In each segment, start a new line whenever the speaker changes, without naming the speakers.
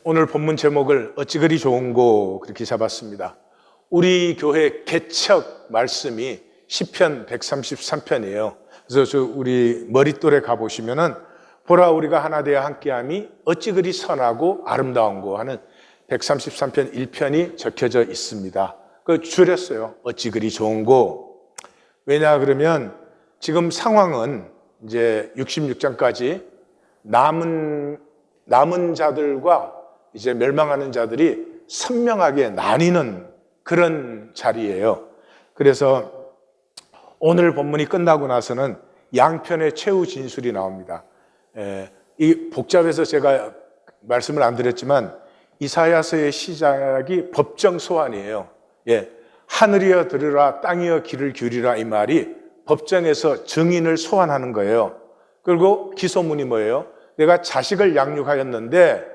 오늘 본문 제목을 어찌 그리 좋은고 그렇게 잡았습니다. 우리 교회 개척 말씀이 시편 133편이에요. 그래서 우리 머릿돌에 가보시면은 보라 우리가 하나 되어 함께함이 어찌 그리 선하고 아름다운고 하는 133편 1편이 적혀져 있습니다. 그 줄였어요. 어찌 그리 좋은고. 왜냐 그러면 지금 상황은 이제 66장까지 남은 자들과 이제 멸망하는 자들이 선명하게 나뉘는 그런 자리예요. 그래서 오늘 본문이 끝나고 나서는 양편의 최후 진술이 나옵니다. 이 복잡해서 제가 말씀을 안 드렸지만 이사야서의 시작이 법정 소환이에요. 하늘이여 들으라 땅이여 귀를 기울이라 이 말이 법정에서 증인을 소환하는 거예요. 그리고 기소문이 뭐예요? 내가 자식을 양육하였는데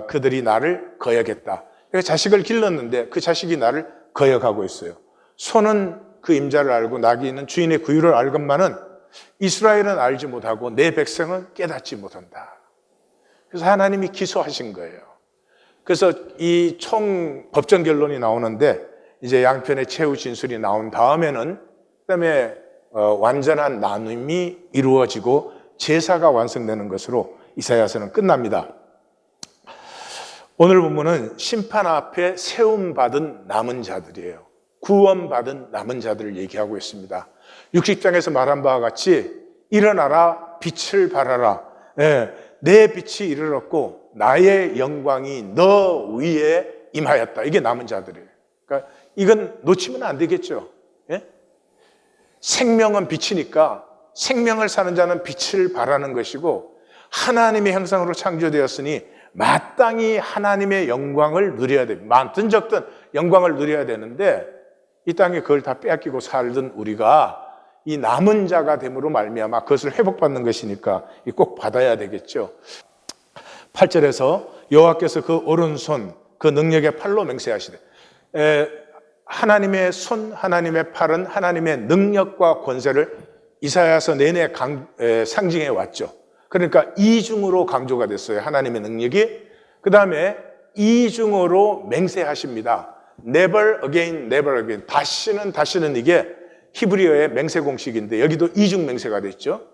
그들이 나를 거역했다. 내가 자식을 길렀는데 그 자식이 나를 거역하고 있어요. 소는 그 임자를 알고 나귀는 주인의 구유를 알건만은 이스라엘은 알지 못하고 내 백성은 깨닫지 못한다. 그래서 하나님이 기소하신 거예요. 그래서 이 총 법정 결론이 나오는데 이제 양편의 최후 진술이 나온 다음에는 그다음에 완전한 나눔이 이루어지고 제사가 완성되는 것으로 이사야서는 끝납니다. 오늘 본문은 심판 앞에 세움받은 남은 자들이에요. 구원받은 남은 자들을 얘기하고 있습니다. 60장에서 말한 바와 같이 일어나라 빛을 발하라. 내 빛이 이르렀고 나의 영광이 너 위에 임하였다. 이게 남은 자들이에요. 그러니까 이건 놓치면 안 되겠죠. 생명은 빛이니까 생명을 사는 자는 빛을 발하는 것이고 하나님의 형상으로 창조되었으니 마땅히 하나님의 영광을 누려야 됩니다. 많든 적든 영광을 누려야 되는데 이 땅에 그걸 다 빼앗기고 살던 우리가 이 남은 자가 됨으로 말미암아 그것을 회복받는 것이니까 꼭 받아야 되겠죠. 8절에서 여호와께서 그 오른손 그 능력의 팔로 맹세하시되 하나님의 손 하나님의 팔은 하나님의 능력과 권세를 이사야서 내내 상징해 왔죠. 그러니까 이중으로 강조가 됐어요. 하나님의 능력이. 그 다음에 이중으로 맹세하십니다. Never again, never again. 다시는 이게 히브리어의 맹세 공식인데 여기도 이중 맹세가 됐죠.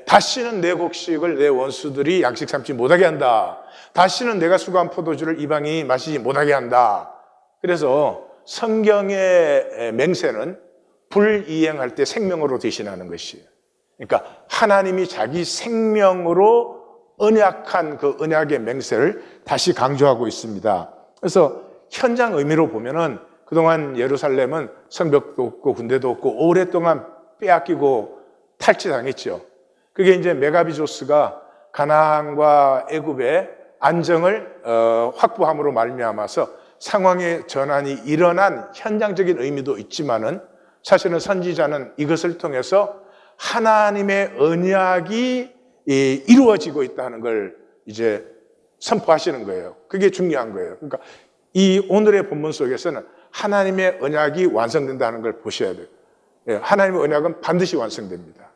다시는 내 곡식을 내 원수들이 양식 삼지 못하게 한다. 다시는 내가 수고한 포도주를 이방인이 마시지 못하게 한다. 그래서 성경의 맹세는 불이행할 때 생명으로 대신하는 것이에요. 그러니까 하나님이 자기 생명으로 언약한 그 언약의 맹세를 다시 강조하고 있습니다. 그래서 현장 의미로 보면은 그동안 예루살렘은 성벽도 없고 군대도 없고 오랫동안 빼앗기고 탈취당했죠. 그게 이제 메가비조스가 가나안과 애굽의 안정을 확보함으로 말미암아서 상황의 전환이 일어난 현장적인 의미도 있지만은 사실은 선지자는 이것을 통해서 하나님의 언약이 이루어지고 있다는 걸 이제 선포하시는 거예요. 그게 중요한 거예요. 그러니까 이 오늘의 본문 속에서는 하나님의 언약이 완성된다는 걸 보셔야 돼요. 하나님의 언약은 반드시 완성됩니다.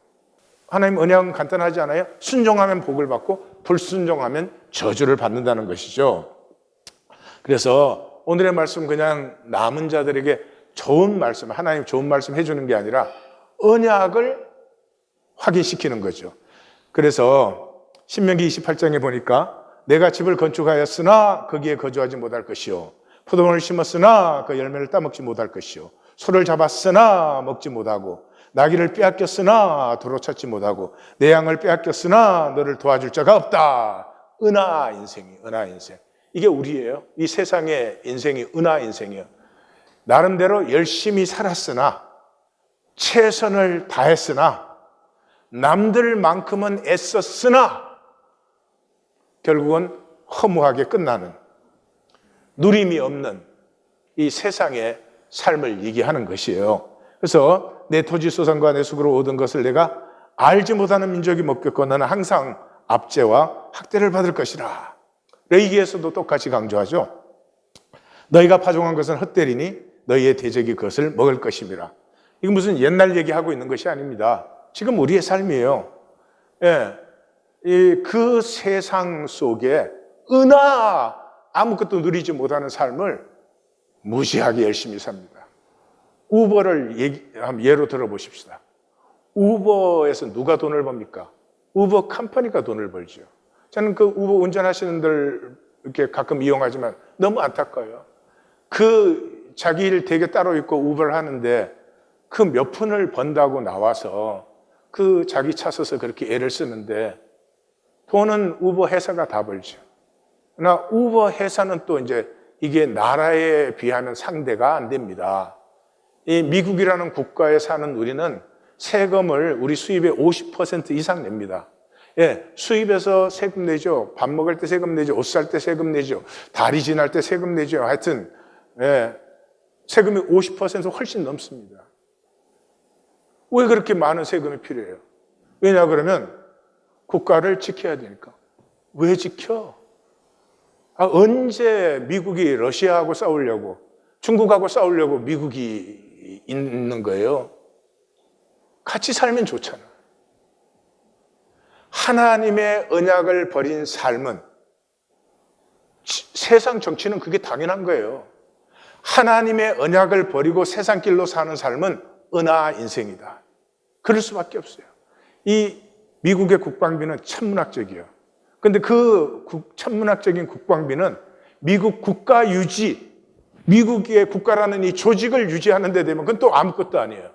하나님의 언약은 간단하지 않아요? 순종하면 복을 받고 불순종하면 저주를 받는다는 것이죠. 그래서 오늘의 말씀 그냥 남은 자들에게 좋은 말씀, 하나님 좋은 말씀 해주는 게 아니라 언약을 확인시키는 거죠. 그래서 신명기 28장에 보니까 내가 집을 건축하였으나 거기에 거주하지 못할 것이요 포도원을 심었으나 그 열매를 따먹지 못할 것이요 소를 잡았으나 먹지 못하고 나귀를 빼앗겼으나 도로 찾지 못하고 내 양을 빼앗겼으나 너를 도와줄 자가 없다. 은하 인생이 은하 인생. 이게 우리예요. 이 세상의 인생이 은하 인생이에요. 나름대로 열심히 살았으나 최선을 다했으나 남들만큼은 애썼으나 결국은 허무하게 끝나는 누림이 없는 이 세상의 삶을 얘기하는 것이에요. 그래서 내 토지 소산과 내 수고로 얻은 것을 내가 알지 못하는 민족이 먹겠고 너는 항상 압제와 학대를 받을 것이라. 레위기에서도 똑같이 강조하죠. 너희가 파종한 것은 헛되리니 너희의 대적이 그것을 먹을 것임이라. 이건 무슨 옛날 얘기하고 있는 것이 아닙니다. 지금 우리의 삶이에요. 그 세상 속에 아무것도 누리지 못하는 삶을 무시하게 열심히 삽니다. 우버를 예로 들어보십시다. 우버에서 누가 돈을 법니까? 우버 컴퍼니가 돈을 벌죠. 저는 그 우버 운전하시는 분들 이렇게 가끔 이용하지만 너무 안타까워요. 그 자기 일 되게 따로 있고 우버를 하는데 그 몇 푼을 번다고 나와서 그 자기 차 써서 그렇게 애를 쓰는데 돈은 우버 회사가 다 벌죠. 그러나 우버 회사는 또 이제 이게 나라에 비하면 상대가 안 됩니다. 이 미국이라는 국가에 사는 우리는 세금을 우리 수입의 50% 이상 냅니다. 예, 수입에서 세금 내죠. 밥 먹을 때 세금 내죠. 옷 살 때 세금 내죠. 다리 지날 때 세금 내죠. 하여튼 예, 세금이 50% 훨씬 넘습니다. 왜 그렇게 많은 세금이 필요해요? 왜냐 그러면 국가를 지켜야 되니까. 왜 지켜? 언제 미국이 러시아하고 싸우려고, 중국하고 싸우려고 미국이 있는 거예요? 같이 살면 좋잖아. 하나님의 언약을 버린 삶은, 세상 정치는 그게 당연한 거예요. 하나님의 언약을 버리고 세상 길로 사는 삶은 은하 인생이다. 그럴 수밖에 없어요. 이 미국의 국방비는 천문학적이에요. 근데 그 천문학적인 국방비는 미국 국가 유지, 미국의 국가라는 이 조직을 유지하는 데 되면 그건 또 아무것도 아니에요.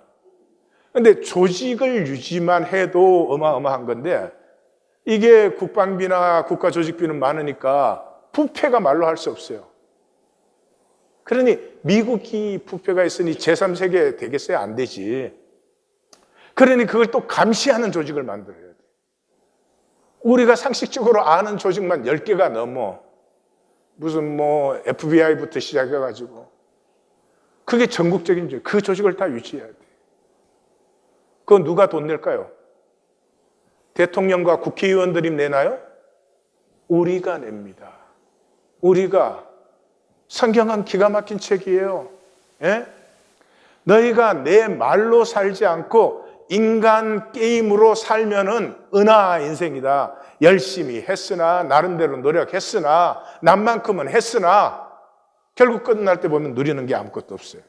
근데 조직을 유지만 해도 어마어마한 건데 이게 국방비나 국가 조직비는 많으니까 부패가 말로 할 수 없어요. 그러니 미국이 부패가 있으니 제3세계 되겠어요? 안 되지. 그러니 그걸 또 감시하는 조직을 만들어야 돼. 우리가 상식적으로 아는 조직만 10개가 넘어. 무슨 뭐 FBI부터 시작해가지고. 그게 전국적인 조직. 그 조직을 다 유지해야 돼. 그건 누가 돈 낼까요? 대통령과 국회의원들이 내나요? 우리가 냅니다. 우리가. 성경은 기가 막힌 책이에요. 예? 너희가 내 말로 살지 않고 인간 게임으로 살면은 은하 인생이다. 열심히 했으나, 나름대로 노력했으나, 남만큼은 했으나, 결국 끝날 때 보면 누리는 게 아무것도 없어요.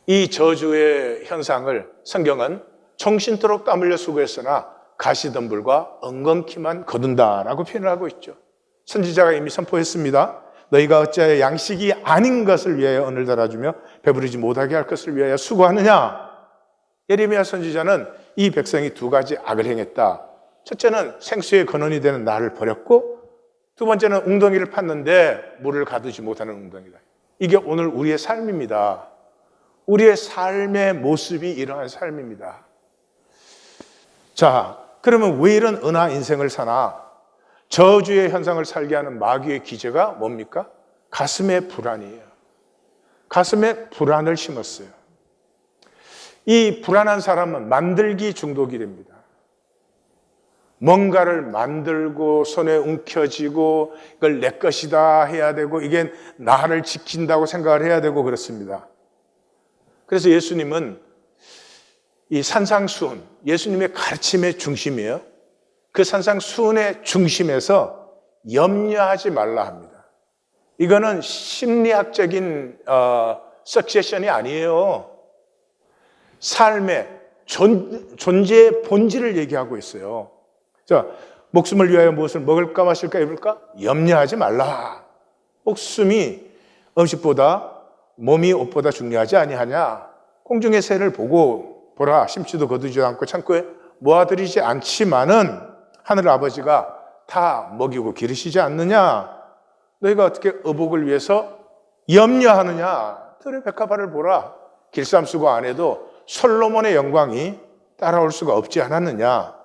이 저주의 현상을 성경은 정신토록 땀 흘려 수고했으나 가시덤불과 엉겅퀴만 거둔다라고 표현을 하고 있죠. 선지자가 이미 선포했습니다. 너희가 어찌하여 양식이 아닌 것을 위하여 언을 달아주며 배부르지 못하게 할 것을 위하여 수고하느냐? 예레미야 선지자는 이 백성이 두 가지 악을 행했다. 첫째는 생수의 근원이 되는 나를 버렸고, 두 번째는 웅덩이를 팠는데 물을 가두지 못하는 웅덩이다. 이게 오늘 우리의 삶입니다. 우리의 삶의 모습이 이러한 삶입니다. 자, 그러면 왜 이런 은하 인생을 사나? 저주의 현상을 살게 하는 마귀의 기제가 뭡니까? 가슴의 불안이에요. 가슴에 불안을 심었어요. 이 불안한 사람은 만들기 중독이 됩니다. 뭔가를 만들고 손에 움켜쥐고 이걸 내 것이다 해야 되고 이게 나를 지킨다고 생각을 해야 되고 그렇습니다. 그래서 예수님은 이 산상수훈, 예수님의 가르침의 중심이에요. 그 산상수훈의 중심에서 염려하지 말라 합니다. 이거는 심리학적인 석세션이 아니에요. 삶의 존재의 본질을 얘기하고 있어요. 자, 목숨을 위하여 무엇을 먹을까 마실까 입을까? 염려하지 말라. 목숨이 음식보다 몸이 옷보다 중요하지 아니하냐? 공중의 새를 보라. 심지도 거두지도 않고 창고에 모아들이지 않지만은 하늘 아버지가 다 먹이고 기르시지 않느냐? 너희가 어떻게 의복을 위해서 염려하느냐? 들의 백합화를 보라. 길쌈수고 안 해도 솔로몬의 영광이 따라올 수가 없지 않았느냐?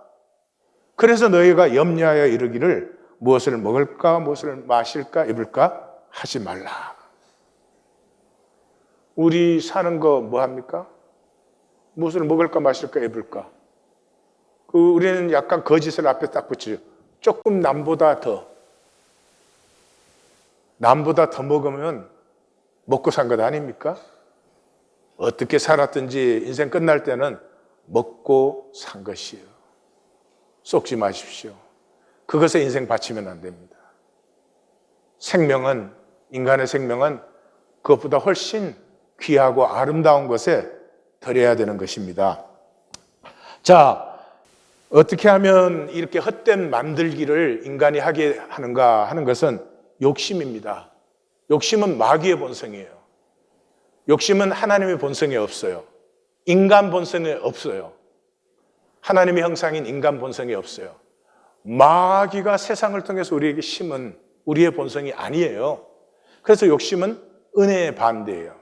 그래서 너희가 염려하여 이르기를 무엇을 먹을까, 무엇을 마실까, 입을까 하지 말라. 우리 사는 거 뭐 합니까? 무엇을 먹을까, 마실까, 입을까? 우리는 약간 거짓을 앞에 딱 붙이죠. 조금 남보다 더 먹으면 먹고 산 것 아닙니까? 어떻게 살았든지 인생 끝날 때는 먹고 산 것이에요. 속지 마십시오. 그것에 인생 바치면 안 됩니다. 생명은, 인간의 생명은 그것보다 훨씬 귀하고 아름다운 것에 드려야 되는 것입니다. 자, 어떻게 하면 이렇게 헛된 만들기를 인간이 하게 하는가 하는 것은 욕심입니다. 욕심은 마귀의 본성이에요. 욕심은 하나님의 본성에 없어요. 인간 본성에 없어요. 하나님의 형상인 인간 본성이 없어요. 마귀가 세상을 통해서 우리에게 심은 우리의 본성이 아니에요. 그래서 욕심은 은혜의 반대예요.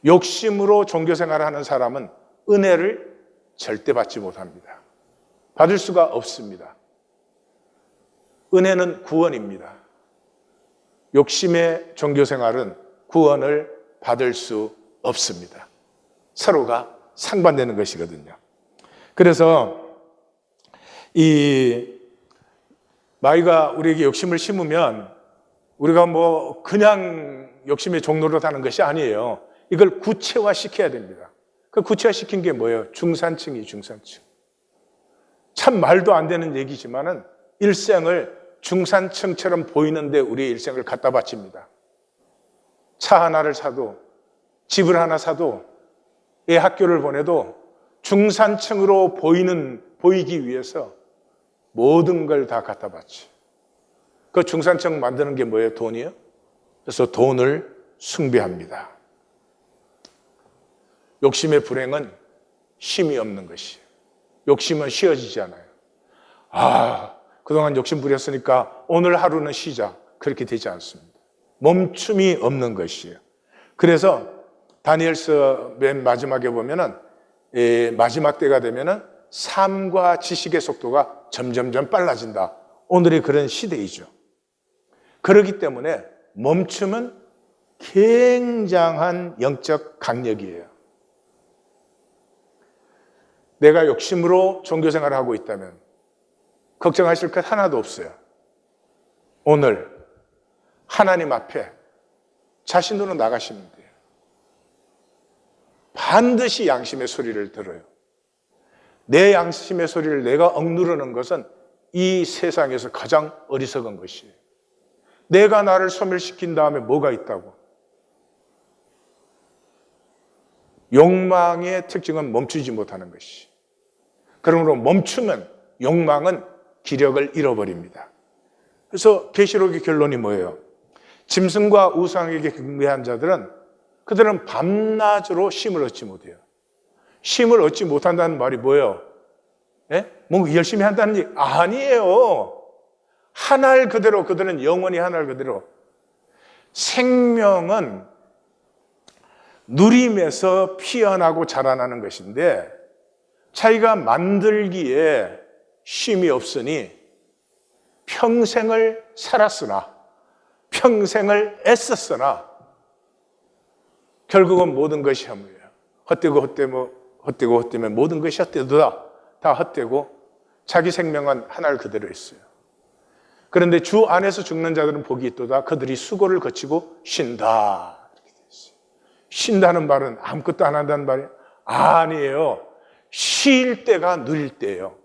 욕심으로 종교생활을 하는 사람은 은혜를 절대 받지 못합니다. 받을 수가 없습니다. 은혜는 구원입니다. 욕심의 종교생활은 구원을 받을 수 없습니다. 서로가 상반되는 것이거든요. 그래서 이 마귀가 우리에게 욕심을 심으면 우리가 뭐 그냥 욕심의 종로로 타는 것이 아니에요. 이걸 구체화시켜야 됩니다. 그 구체화시킨 게 뭐예요? 중산층이 중산층. 참 말도 안 되는 얘기지만은 일생을 중산층처럼 보이는데 우리의 일생을 갖다 바칩니다. 차 하나를 사도, 집을 하나 사도, 애 학교를 보내도 중산층으로 보이기 위해서 모든 걸 다 갖다 바치. 그 중산층 만드는 게 뭐예요? 돈이에요? 그래서 돈을 숭배합니다. 욕심의 불행은 쉼이 없는 것이에요. 욕심은 쉬어지지 않아요. 그동안 욕심 부렸으니까 오늘 하루는 쉬자. 그렇게 되지 않습니다. 멈춤이 없는 것이에요. 그래서 다니엘서 맨 마지막에 보면은 마지막 때가 되면은 삶과 지식의 속도가 점점점 빨라진다. 오늘이 그런 시대이죠. 그렇기 때문에 멈춤은 굉장한 영적 강력이에요. 내가 욕심으로 종교생활을 하고 있다면 걱정하실 것 하나도 없어요. 오늘 하나님 앞에 자신으로 나가시면 돼요. 반드시 양심의 소리를 들어요. 내 양심의 소리를 내가 억누르는 것은 이 세상에서 가장 어리석은 것이에요. 내가 나를 소멸시킨 다음에 뭐가 있다고? 욕망의 특징은 멈추지 못하는 것이. 그러므로 멈추면 욕망은 기력을 잃어버립니다. 그래서 계시록의 결론이 뭐예요? 짐승과 우상에게 경배한 자들은 그들은 밤낮으로 쉼을 얻지 못해요. 쉼을 얻지 못한다는 말이 뭐예요? 뭐 열심히 한다는 얘기 아니에요. 한알 그대로 그들은 영원히 한알 그대로. 생명은 누림에서 피어나고 자라나는 것인데 자기가 만들기에 쉼이 없으니 평생을 살았으나 평생을 애썼으나 결국은 모든 것이 허무해요. 헛되면 모든 것이 헛되도다. 다 헛되고 자기 생명은 한알 그대로 있어요. 그런데 주 안에서 죽는 자들은 복이 있도다. 그들이 수고를 거치고 쉰다. 이렇게 돼 있어요. 쉰다는 말은 아무것도 안 한다는 말이에요? 아니에요. 쉴 때가 누릴 때예요.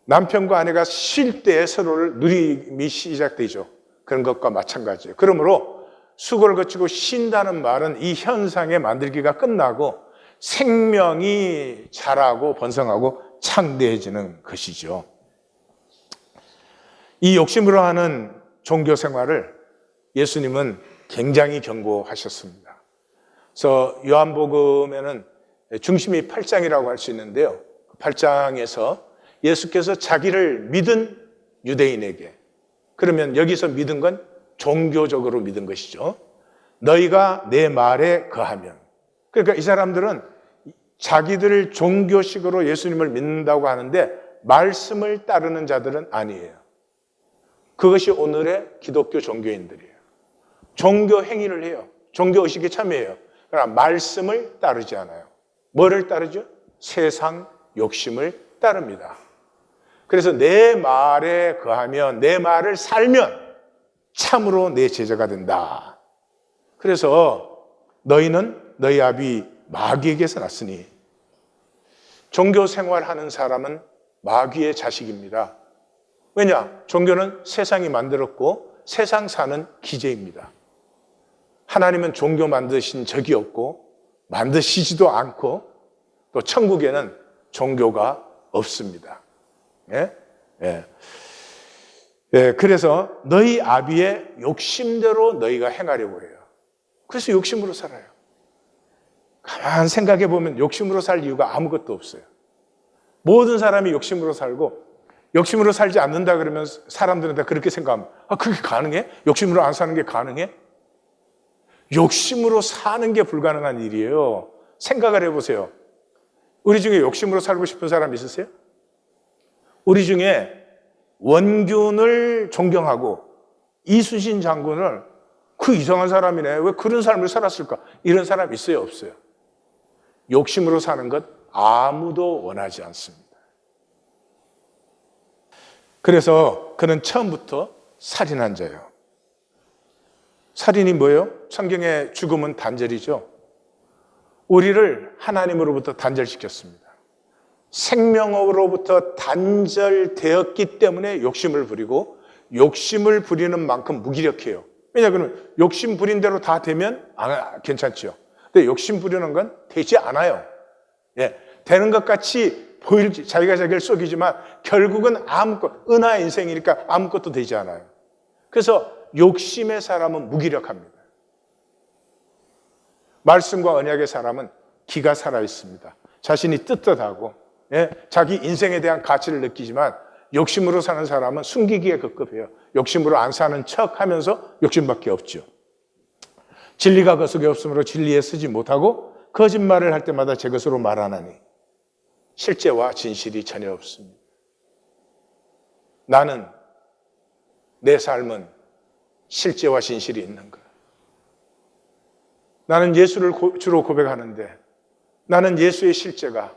남편과 아내가 쉴 때 서로를 누림이 시작되죠. 그런 것과 마찬가지예요. 그러므로 수고를 거치고 쉰다는 말은 이 현상의 만들기가 끝나고 생명이 자라고 번성하고 창대해지는 것이죠. 이 욕심으로 하는 종교 생활을 예수님은 굉장히 경고하셨습니다. 그래서 요한복음에는 중심이 8장이라고 할 수 있는데요. 8장에서 예수께서 자기를 믿은 유대인에게, 그러면 여기서 믿은 건 종교적으로 믿은 것이죠. 너희가 내 말에 거하면. 그러니까 이 사람들은 자기들을 종교식으로 예수님을 믿는다고 하는데 말씀을 따르는 자들은 아니에요. 그것이 오늘의 기독교 종교인들이에요. 종교 행위를 해요. 종교 의식에 참여해요. 그러나 말씀을 따르지 않아요. 뭐를 따르죠? 세상 욕심을 따릅니다. 그래서 내 말에 거하면, 내 말을 살면 참으로 내 제자가 된다. 그래서 너희는 너희 아비 마귀에게서 났으니, 종교 생활하는 사람은 마귀의 자식입니다. 왜냐? 종교는 세상이 만들었고 세상 사는 기제입니다. 하나님은 종교 만드신 적이 없고 만드시지도 않고 또 천국에는 종교가 없습니다. 예? 예. 예, 그래서 너희 아비의 욕심대로 너희가 행하려고 해요. 그래서 욕심으로 살아요. 가만 생각해 보면 욕심으로 살 이유가 아무것도 없어요. 모든 사람이 욕심으로 살고 욕심으로 살지 않는다 그러면 사람들은 다 그렇게 생각하면 그게 가능해? 욕심으로 안 사는 게 가능해? 욕심으로 사는 게 불가능한 일이에요. 생각을 해보세요. 우리 중에 욕심으로 살고 싶은 사람 있으세요? 우리 중에 원균을 존경하고 이순신 장군을 그 이상한 사람이네, 왜 그런 삶을 살았을까? 이런 사람 있어요, 없어요? 욕심으로 사는 것 아무도 원하지 않습니다. 그래서 그는 처음부터 살인한 자예요. 살인이 뭐예요? 성경의 죽음은 단절이죠. 우리를 하나님으로부터 단절시켰습니다. 생명으로부터 단절되었기 때문에 욕심을 부리고 욕심을 부리는 만큼 무기력해요. 왜냐하면 욕심 부린 대로 다 되면 괜찮죠. 근데 욕심 부리는 건 되지 않아요. 예, 되는 것 같이 보일지 자기가 자기를 속이지만 결국은 은하의 인생이니까 아무것도 되지 않아요. 그래서 욕심의 사람은 무기력합니다. 말씀과 언약의 사람은 기가 살아있습니다. 자신이 떳떳하고 자기 인생에 대한 가치를 느끼지만 욕심으로 사는 사람은 숨기기에 급급해요. 욕심으로 안 사는 척하면서 욕심밖에 없죠. 진리가 그 속에 없으므로 진리에 쓰지 못하고 거짓말을 할 때마다 제 것으로 말하나니 실제와 진실이 전혀 없습니다. 나는 내 삶은 실제와 진실이 있는 거야. 나는 예수를 주로 고백하는데 나는 예수의 실제가,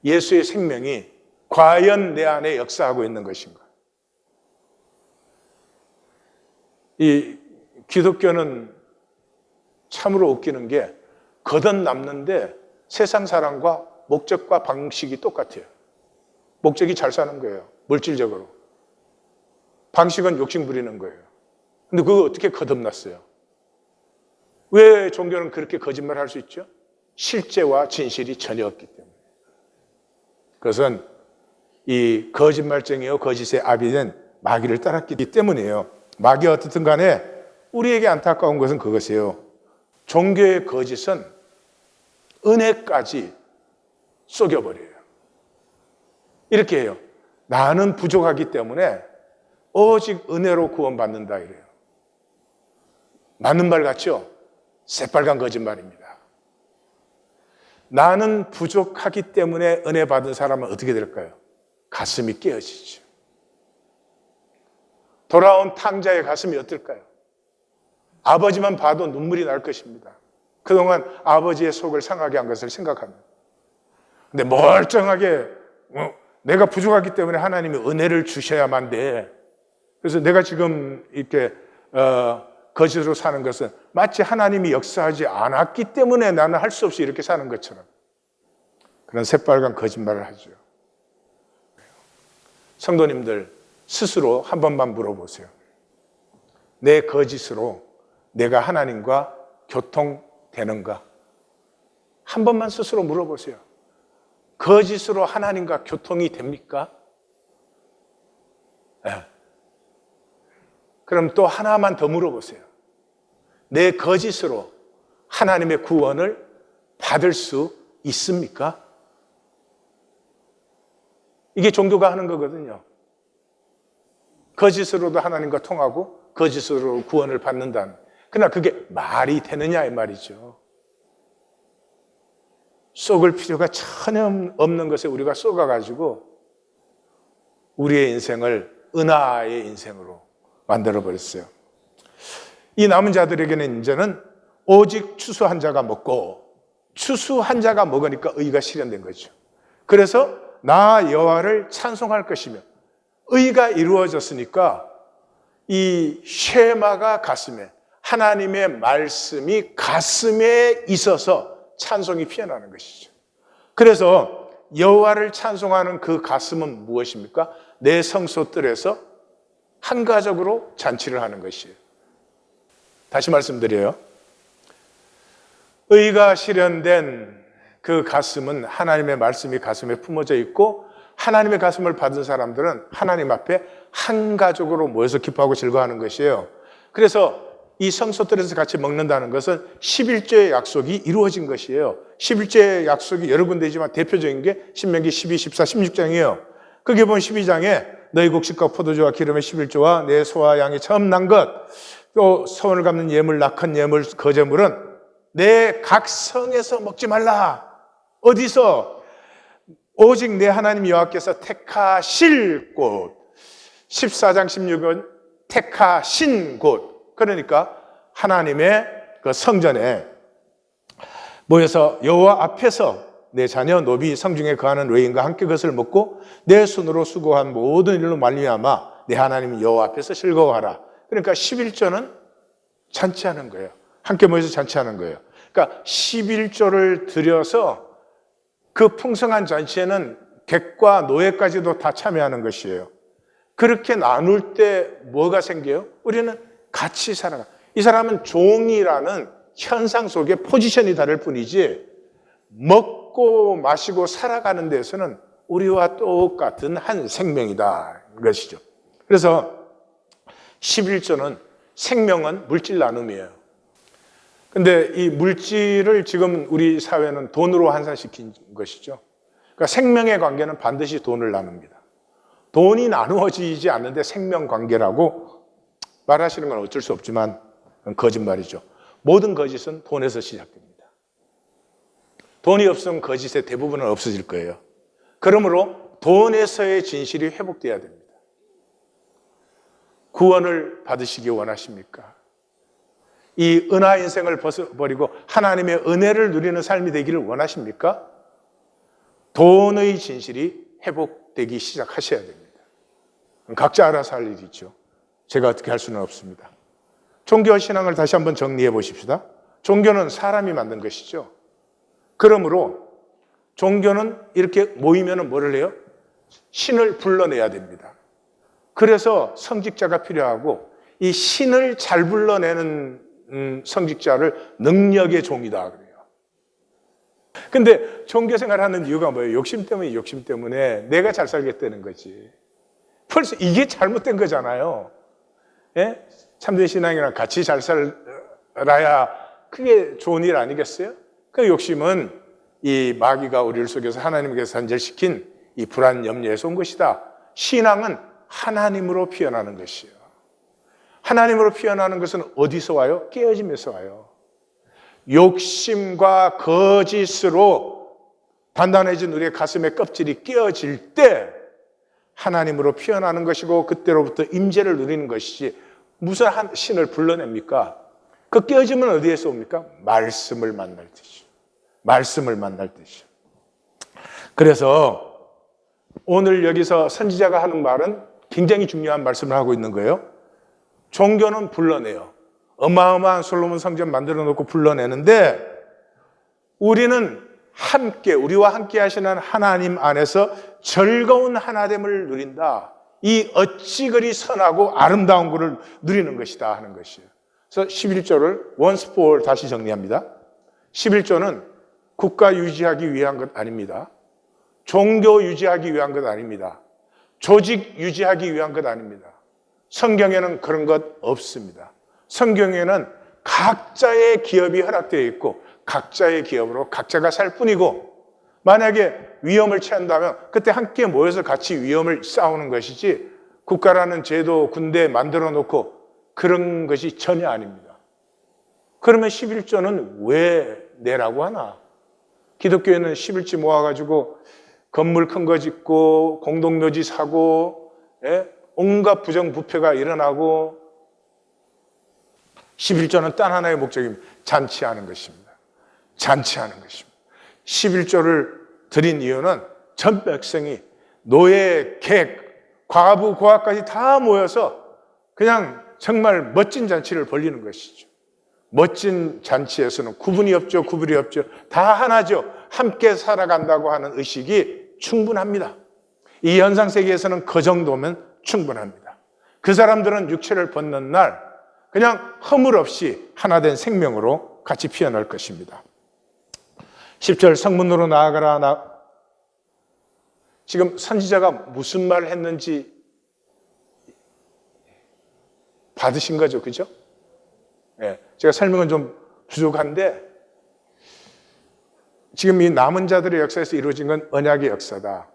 예수의 생명이 과연 내 안에 역사하고 있는 것인가? 이 기독교는 참으로 웃기는 게 거듭남는데 세상 사람과 목적과 방식이 똑같아요. 목적이 잘 사는 거예요. 물질적으로. 방식은 욕심 부리는 거예요. 근데 그거 어떻게 거듭났어요? 왜 종교는 그렇게 거짓말할 수 있죠? 실제와 진실이 전혀 없기 때문에. 그것은 이 거짓말쟁이요 거짓의 아비는 마귀를 따랐기 때문이에요. 마귀가 어떻든 간에 우리에게 안타까운 것은 그것이에요. 종교의 거짓은 은혜까지 속여버려요. 이렇게 해요. 나는 부족하기 때문에 오직 은혜로 구원받는다 이래요. 맞는 말 같죠? 새빨간 거짓말입니다. 나는 부족하기 때문에 은혜 받은 사람은 어떻게 될까요? 가슴이 깨어지죠. 돌아온 탕자의 가슴이 어떨까요? 아버지만 봐도 눈물이 날 것입니다. 그동안 아버지의 속을 상하게 한 것을 생각합니다. 근데 멀쩡하게 내가 부족하기 때문에 하나님이 은혜를 주셔야만 돼. 그래서 내가 지금 이렇게 거짓으로 사는 것은 마치 하나님이 역사하지 않았기 때문에 나는 할 수 없이 이렇게 사는 것처럼 그런 새빨간 거짓말을 하죠. 성도님들 스스로 한 번만 물어보세요. 내 거짓으로 내가 하나님과 교통되는가? 한 번만 스스로 물어보세요. 거짓으로 하나님과 교통이 됩니까? 네. 그럼 또 하나만 더 물어보세요. 내 거짓으로 하나님의 구원을 받을 수 있습니까? 이게 종교가 하는 거거든요. 거짓으로도 하나님과 통하고 거짓으로 구원을 받는다는. 그러나 그게 말이 되느냐 이 말이죠. 속을 필요가 전혀 없는 것에 우리가 속아가지고 우리의 인생을 은하의 인생으로 만들어버렸어요. 이 남은 자들에게는 이제는 오직 추수한 자가 먹고 추수한 자가 먹으니까 의가 실현된 거죠. 그래서 나 여호와를 찬송할 것이며 의가 이루어졌으니까 이 쉐마가 가슴에, 하나님의 말씀이 가슴에 있어서 찬송이 피어나는 것이죠. 그래서 여호와를 찬송하는 그 가슴은 무엇입니까? 내 성소뜰에서 한가족으로 잔치를 하는 것이에요. 다시 말씀드려요. 의가 실현된 그 가슴은 하나님의 말씀이 가슴에 품어져 있고, 하나님의 가슴을 받은 사람들은 하나님 앞에 한 가족으로 모여서 기뻐하고 즐거워하는 것이에요. 그래서 이 성소들에서 같이 먹는다는 것은 11조의 약속이 이루어진 것이에요. 11조의 약속이 여러 군데이지만 대표적인 게 신명기 12, 14, 16장이에요. 거기에 보면 12장에 너희 곡식과 포도주와 기름의 11조와 내 소와 양이 처음 난 것, 또 소원을 갚는 예물, 낙한 예물, 거제물은 내 각 성에서 먹지 말라. 어디서? 오직 내 하나님 여호와께서 택하실 곳. 14장 16은 택하신 곳. 그러니까 하나님의 그 성전에 모여서 여호와 앞에서 내 자녀, 노비, 성중에 거하는 외인과 함께 그것을 먹고 내 손으로 수고한 모든 일로 말미암아 내 하나님 여호와 앞에서 즐거워하라. 그러니까 11조는 잔치하는 거예요. 함께 모여서 잔치하는 거예요. 그러니까 11조를 들여서 그 풍성한 잔치에는 객과 노예까지도 다 참여하는 것이에요. 그렇게 나눌 때 뭐가 생겨요? 우리는 같이 살아가. 이 사람은 종이라는 현상 속에 포지션이 다를 뿐이지 먹고 마시고 살아가는 데서는 우리와 똑같은 한 생명이다 것이죠. 그래서 11조는 생명은 물질 나눔이에요. 근데 이 물질을 지금 우리 사회는 돈으로 환산시킨 것이죠. 그러니까 생명의 관계는 반드시 돈을 나눕니다. 돈이 나누어지지 않는데 생명 관계라고 말하시는 건 어쩔 수 없지만 거짓말이죠. 모든 거짓은 돈에서 시작됩니다. 돈이 없으면 거짓의 대부분은 없어질 거예요. 그러므로 돈에서의 진실이 회복돼야 됩니다. 구원을 받으시기 원하십니까? 이 은하 인생을 벗어버리고 하나님의 은혜를 누리는 삶이 되기를 원하십니까? 돈의 진실이 회복되기 시작하셔야 됩니다. 각자 알아서 할 일이죠. 제가 어떻게 할 수는 없습니다. 종교와 신앙을 다시 한번 정리해 보십시다. 종교는 사람이 만든 것이죠. 그러므로 종교는 이렇게 모이면 뭐를 해요? 신을 불러내야 됩니다. 그래서 성직자가 필요하고 이 신을 잘 불러내는 성직자를 능력의 종이다 그래요. 근데 종교 생활하는 이유가 뭐예요? 욕심 때문에 내가 잘 살겠다는 거지. 벌써 이게 잘못된 거잖아요. 예? 참된 신앙이랑 같이 잘 살아야 그게 좋은 일 아니겠어요? 그 욕심은 이 마귀가 우리를 속여서 하나님께서 산절시킨 이 불안 염려에서 온 것이다. 신앙은 하나님으로 피어나는 것이에요. 하나님으로 피어나는 것은 어디서 와요? 깨어짐에서 와요. 욕심과 거짓으로 단단해진 우리의 가슴의 껍질이 깨어질 때 하나님으로 피어나는 것이고 그때로부터 임재를 누리는 것이지 무슨 한 신을 불러냅니까? 그 깨어짐은 어디에서 옵니까? 말씀을 만날 때죠. 말씀을 만날 때죠. 그래서 오늘 여기서 선지자가 하는 말은 굉장히 중요한 말씀을 하고 있는 거예요. 종교는 불러내요. 어마어마한 솔로몬 성전 만들어 놓고 불러내는데 우리는 함께, 우리와 함께 하시는 하나님 안에서 즐거운 하나됨을 누린다. 이 어찌 그리 선하고 아름다운 것을 누리는 것이다 하는 것이에요. 그래서 11조를 once for all 다시 정리합니다. 11조는 국가 유지하기 위한 것 아닙니다. 종교 유지하기 위한 것 아닙니다. 조직 유지하기 위한 것 아닙니다. 성경에는 그런 것 없습니다. 성경에는 각자의 기업이 허락되어 있고 각자의 기업으로 각자가 살 뿐이고 만약에 위험을 처한다면 그때 함께 모여서 같이 위험을 싸우는 것이지 국가라는 제도, 군대 만들어 놓고 그런 것이 전혀 아닙니다. 그러면 11조는 왜 내라고 하나? 기독교에는 11조 모아가지고 건물 큰 거 짓고 공동묘지 사고 온갖 부정부패가 일어나고 11조는 단 하나의 목적입니다. 잔치하는 것입니다. 잔치하는 것입니다. 11조를 드린 이유는 전 백성이 노예, 객, 과부, 고아까지 다 모여서 그냥 정말 멋진 잔치를 벌리는 것이죠. 멋진 잔치에서는 구분이 없죠. 구분이 없죠. 다 하나죠. 함께 살아간다고 하는 의식이 충분합니다. 이 현상 세계에서는 그 정도면 충분합니다. 그 사람들은 육체를 벗는 날 그냥 허물없이 하나된 생명으로 같이 피어날 것입니다. 10절 성문으로 나아가라. 지금 선지자가 무슨 말을 했는지 받으신 거죠, 그죠? 네, 제가 설명은 좀 부족한데 지금 이 남은 자들의 역사에서 이루어진 건 언약의 역사다.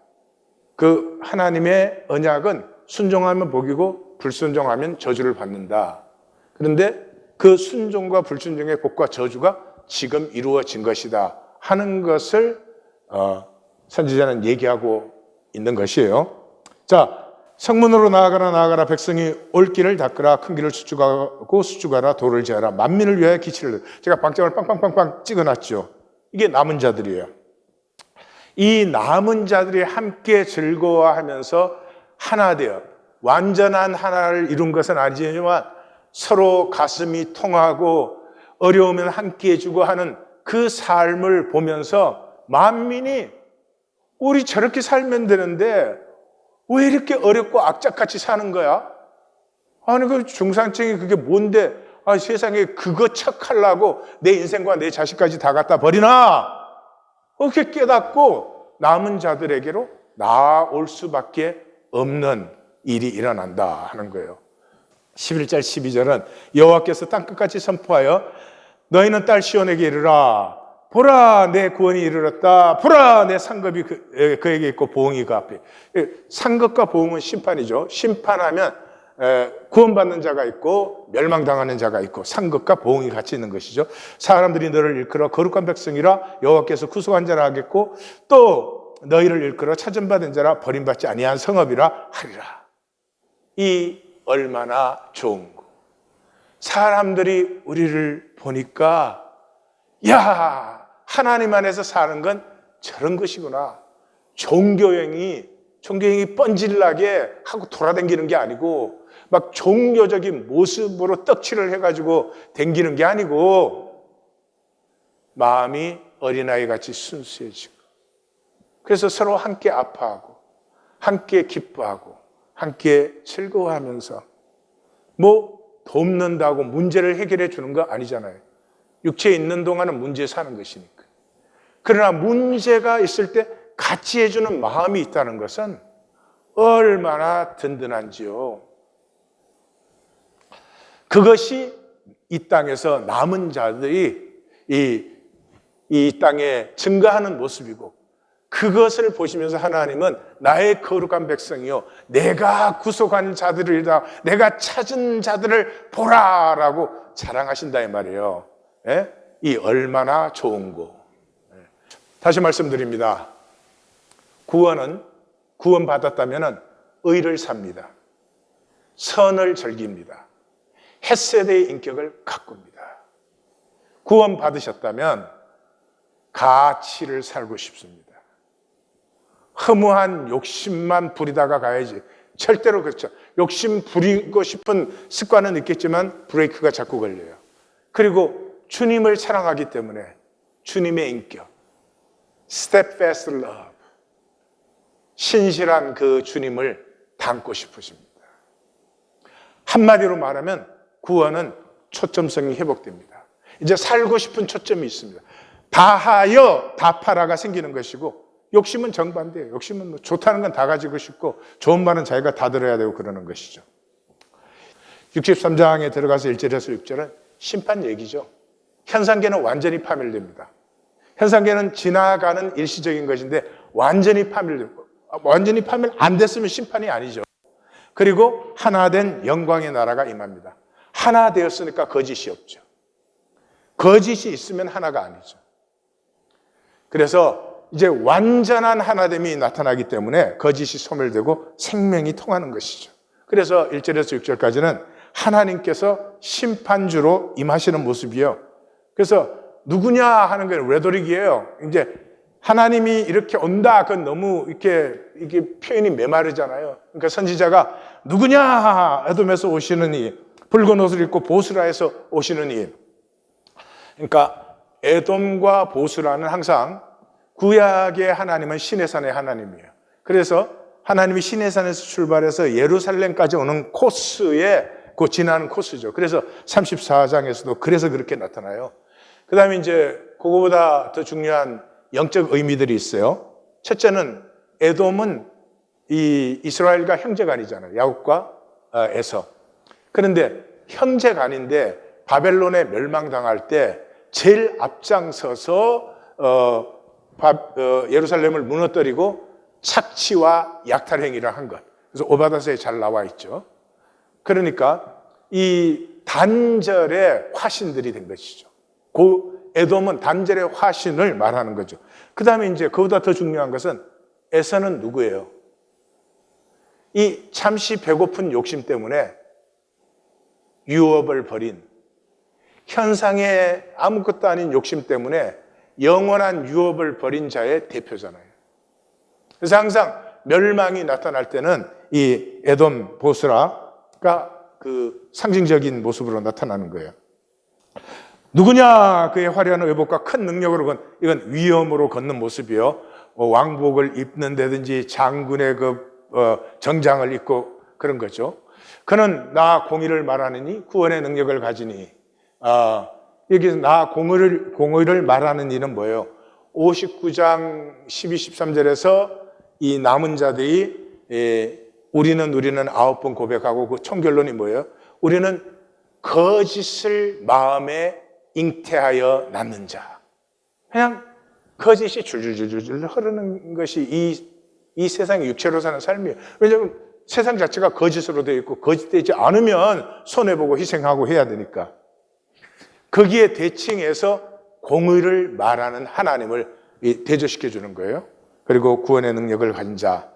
그 하나님의 언약은 순종하면 복이고 불순종하면 저주를 받는다. 그런데 그 순종과 불순종의 복과 저주가 지금 이루어진 것이다 하는 것을 선지자는 얘기하고 있는 것이에요. 자, 성문으로 나아가라 백성이 올 길을 닦으라 큰 길을 수축하고 수축하라 도를 지어라 만민을 위하여 기치를. 제가 방점을 빵빵빵빵 찍어놨죠. 이게 남은 자들이에요. 이 남은 자들이 함께 즐거워하면서 하나 되어 완전한 하나를 이룬 것은 아니지만 서로 가슴이 통하고 어려우면 함께 해주고 하는 그 삶을 보면서 만민이 우리 저렇게 살면 되는데 왜 이렇게 어렵고 악착같이 사는 거야? 아니 그 중산층이 그게 뭔데 세상에 그거 척하려고 내 인생과 내 자식까지 다 갖다 버리나? 그렇게 깨닫고 남은 자들에게로 나아올 수밖에 없는 일이 일어난다 하는 거예요. 11절 12절은 여호와께서 땅끝까지 선포하여 너희는 딸 시온에게 이르라. 보라 내 구원이 이르렀다. 보라 내 상급이 그에게 있고 보응이 그 앞에. 상급과 보응은 심판이죠. 심판하면 구원받는 자가 있고 멸망당하는 자가 있고 상급과 보응이 같이 있는 것이죠. 사람들이 너를 일컬어 거룩한 백성이라 여호와께서 구속한 자라 하겠고 또 너희를 일컬어 찾음받은 자라 버림받지 아니한 성읍이라 하리라. 이 얼마나 좋은 거. 사람들이 우리를 보니까 야 하나님 안에서 사는 건 저런 것이구나. 종교행이 뻔질나게 하고 돌아다니는 게 아니고 막 종교적인 모습으로 떡칠을 해가지고 다니는 게 아니고 마음이 어린아이 같이 순수해지고 그래서 서로 함께 아파하고 함께 기뻐하고 함께 즐거워하면서 뭐 돕는다고 문제를 해결해 주는 거 아니잖아요. 육체에 있는 동안은 문제 사는 것이니까. 그러나 문제가 있을 때 같이 해주는 마음이 있다는 것은 얼마나 든든한지요. 그것이 이 땅에서 남은 자들이 이 땅에 증가하는 모습이고 그것을 보시면서 하나님은 나의 거룩한 백성이요 내가 구속한 자들이다 내가 찾은 자들을 보라라고 자랑하신다 이 말이에요. 예? 이 얼마나 좋은 거. 다시 말씀드립니다. 구원받았다면 의를 삽니다. 선을 즐깁니다. 헷세대의 인격을 가꿉니다. 구원받으셨다면 가치를 살고 싶습니다. 허무한 욕심만 부리다가 가야지. 절대로 그렇죠. 욕심 부리고 싶은 습관은 있겠지만 브레이크가 자꾸 걸려요. 그리고 주님을 사랑하기 때문에 주님의 인격, steadfast love, 신실한 그 주님을 닮고 싶으십니다. 한마디로 말하면 구원은 초점성이 회복됩니다. 이제 살고 싶은 초점이 있습니다. 다하여 다파라가 생기는 것이고 욕심은 정반대예요. 욕심은 뭐 좋다는 건 다 가지고 싶고 좋은 말은 자기가 다 들어야 되고 그러는 것이죠. 63장에 들어가서 1절에서 6절은 심판 얘기죠. 현상계는 완전히 파멸됩니다. 현상계는 지나가는 일시적인 것인데 완전히 파멸 안 됐으면 심판이 아니죠. 그리고 하나 된 영광의 나라가 임합니다. 하나 되었으니까 거짓이 없죠. 거짓이 있으면 하나가 아니죠. 그래서 이제 완전한 하나됨이 나타나기 때문에 거짓이 소멸되고 생명이 통하는 것이죠. 그래서 1절에서 6절까지는 하나님께서 심판주로 임하시는 모습이에요. 그래서 누구냐 하는 건 레토릭이에요. 이제 하나님이 이렇게 온다, 그건 너무 이게 표현이 메마르잖아요. 그러니까 선지자가 누구냐 에돔에서 오시는 이, 붉은 옷을 입고 보스라에서 오시는 이. 그러니까 에돔과 보스라는 항상 구약의 하나님은 신의 산의 하나님이에요. 그래서 하나님이 시내산에서 출발해서 예루살렘까지 오는 코스에 그 지나는 코스죠. 그래서 34장에서도 그래서 그렇게 나타나요. 그 다음에 이제 그거보다 더 중요한 영적 의미들이 있어요. 첫째는 에돔은 이 이스라엘과 형제간이잖아요. 야곱과 에서. 그런데 형제간인데 바벨론에 멸망당할 때 제일 앞장서서 예루살렘을 무너뜨리고 착취와 약탈 행위를 한 것. 그래서 오바다서에 잘 나와 있죠. 그러니까 이 단절의 화신들이 된 것이죠. 그 에돔은 단절의 화신을 말하는 거죠. 그 다음에 이제 그보다 더 중요한 것은 에서는 누구예요? 이 잠시 배고픈 욕심 때문에 유업을 버린 현상의 아무것도 아닌 욕심 때문에 영원한 유업을 버린 자의 대표잖아요. 그래서 항상 멸망이 나타날 때는 이 에돔 보스라가 그 상징적인 모습으로 나타나는 거예요. 누구냐? 그의 화려한 의복과 큰 능력으로 이건 위엄으로 걷는 모습이요. 왕복을 입는다든지 장군의 정장을 입고 그런 거죠. 그는 나 공의를 말하느니 구원의 능력을 가지니. 여기서 나 공의를 말하는 이는 뭐예요? 59장 12, 13절에서 이 남은 자들이 우리는 9번 고백하고 그 총결론이 뭐예요? 우리는 거짓을 마음에 잉태하여 낳는 자. 그냥 거짓이 줄줄줄줄 흐르는 것이 이 세상의 육체로 사는 삶이에요. 왜냐하면 세상 자체가 거짓으로 되어 있고 거짓되지 않으면 손해보고 희생하고 해야 되니까. 거기에 대칭해서 공의를 말하는 하나님을 대조시켜 주는 거예요. 그리고 구원의 능력을 가진 자.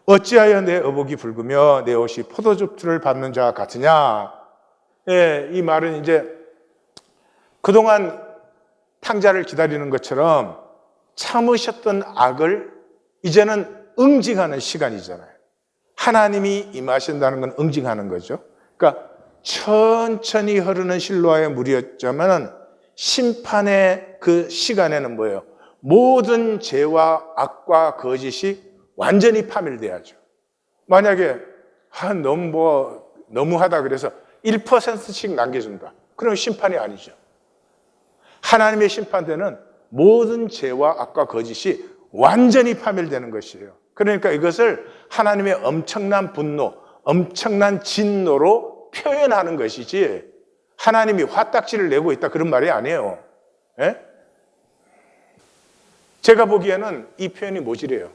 어찌하여 내 의복이 붉으며 내 옷이 포도즙틀을 밟는 자와 같으냐. 이 말은 이제 그동안 탕자를 기다리는 것처럼 참으셨던 악을 이제는 응징하는 시간이잖아요. 하나님이 임하신다는 건 응징하는 거죠. 그러니까 천천히 흐르는 실로아의 물이었자면 심판의 그 시간에는 뭐예요? 모든 죄와 악과 거짓이 완전히 파멸돼야죠. 만약에 너무하다 그래서 1%씩 남겨준다. 그럼 심판이 아니죠. 하나님의 심판 때는 모든 죄와 악과 거짓이 완전히 파멸되는 것이에요. 그러니까 이것을 하나님의 엄청난 분노, 엄청난 진노로 표현하는 것이지 하나님이 화딱지를 내고 있다 그런 말이 아니에요. 예? 제가 보기에는 이 표현이 모질해요.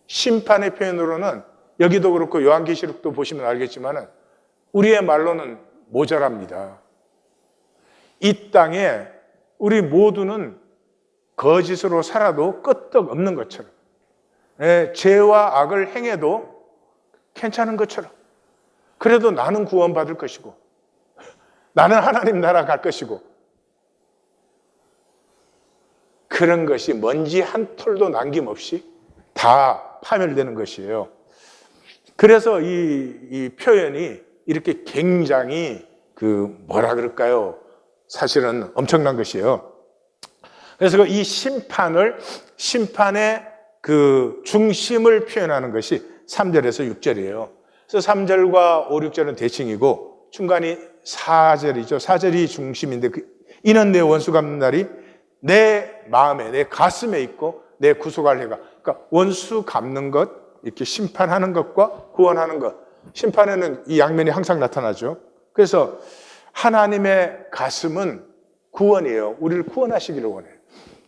심판의 표현으로는 여기도 그렇고 요한계시록도 보시면 알겠지만 우리의 말로는 모자랍니다. 이 땅에 우리 모두는 거짓으로 살아도 끄떡없는 것처럼, 죄와 악을 행해도 괜찮은 것처럼, 그래도 나는 구원받을 것이고 나는 하나님 나라 갈 것이고, 그런 것이 먼지 한 톨도 남김없이 다 파멸되는 것이에요. 그래서 이 표현이 이렇게 굉장히 뭐라 그럴까요? 사실은 엄청난 것이에요. 그래서 이 심판의 그 중심을 표현하는 것이 3절에서 6절이에요. 그래서 3절과 5, 6절은 대칭이고 중간이 4절이죠. 4절이 중심인데 이는 내 원수 갚는 날이 내 마음에, 내 가슴에 있고 내 구속할 해가. 그러니까 원수 갚는 것, 이렇게 심판하는 것과 구원하는 것. 심판에는 이 양면이 항상 나타나죠. 그래서 하나님의 가슴은 구원이에요. 우리를 구원하시기를 원해요.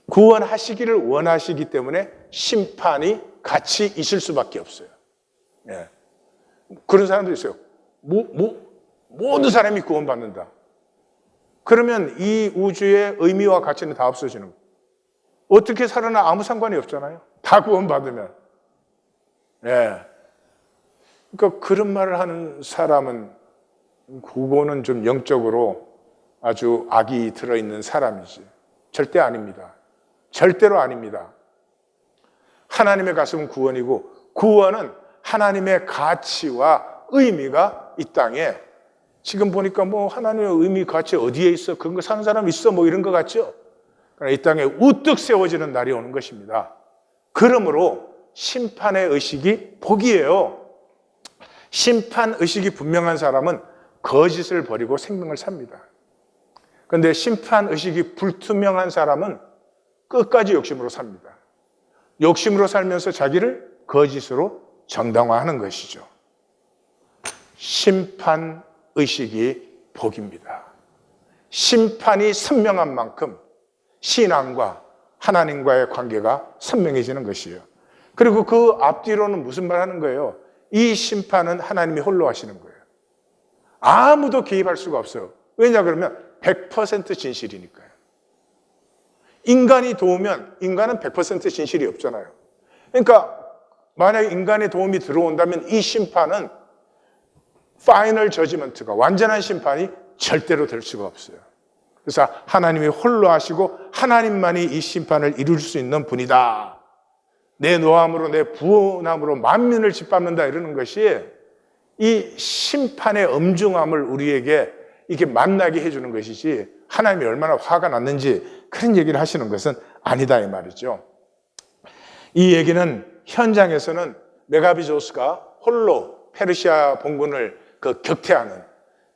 구원하시기를 원하시기 때문에 심판이 같이 있을 수밖에 없어요. 예. 그런 사람도 있어요. 모든 사람이 구원받는다. 그러면 이 우주의 의미와 가치는 다 없어지는 거예요. 어떻게 살아나 아무 상관이 없잖아요. 다 구원받으면. 예. 그러니까 그런 말을 하는 사람은 그거는 좀 영적으로 아주 악이 들어있는 사람이지. 절대 아닙니다. 절대로 아닙니다. 하나님의 가슴은 구원이고 구원은 하나님의 가치와 의미가 이 땅에 지금 보니까 하나님의 의미 가치 어디에 있어? 그런 거 사는 사람 있어? 이런 거 같죠? 그러나 이 땅에 우뚝 세워지는 날이 오는 것입니다. 그러므로 심판의 의식이 복이에요. 심판 의식이 분명한 사람은 거짓을 버리고 생명을 삽니다. 그런데 심판 의식이 불투명한 사람은 끝까지 욕심으로 삽니다. 욕심으로 살면서 자기를 거짓으로 정당화하는 것이죠. 심판 의식이 복입니다. 심판이 선명한 만큼 신앙과 하나님과의 관계가 선명해지는 것이에요. 그리고 그 앞뒤로는 무슨 말 하는 거예요? 이 심판은 하나님이 홀로 하시는 거예요. 아무도 개입할 수가 없어요. 왜냐 그러면 100% 진실이니까요. 인간이 도우면 인간은 100% 진실이 없잖아요. 그러니까 만약에 인간의 도움이 들어온다면 이 심판은 파이널 저지먼트가 완전한 심판이 절대로 될 수가 없어요. 그래서 하나님이 홀로 하시고 하나님만이 이 심판을 이룰 수 있는 분이다. 내 노함으로 내 부원함으로 만민을 짓밟는다 이러는 것이 이 심판의 엄중함을 우리에게 이렇게 만나게 해주는 것이지 하나님이 얼마나 화가 났는지 그런 얘기를 하시는 것은 아니다 이 말이죠. 이 얘기는 현장에서는 메가비조스가 홀로 페르시아 본군을 격퇴하는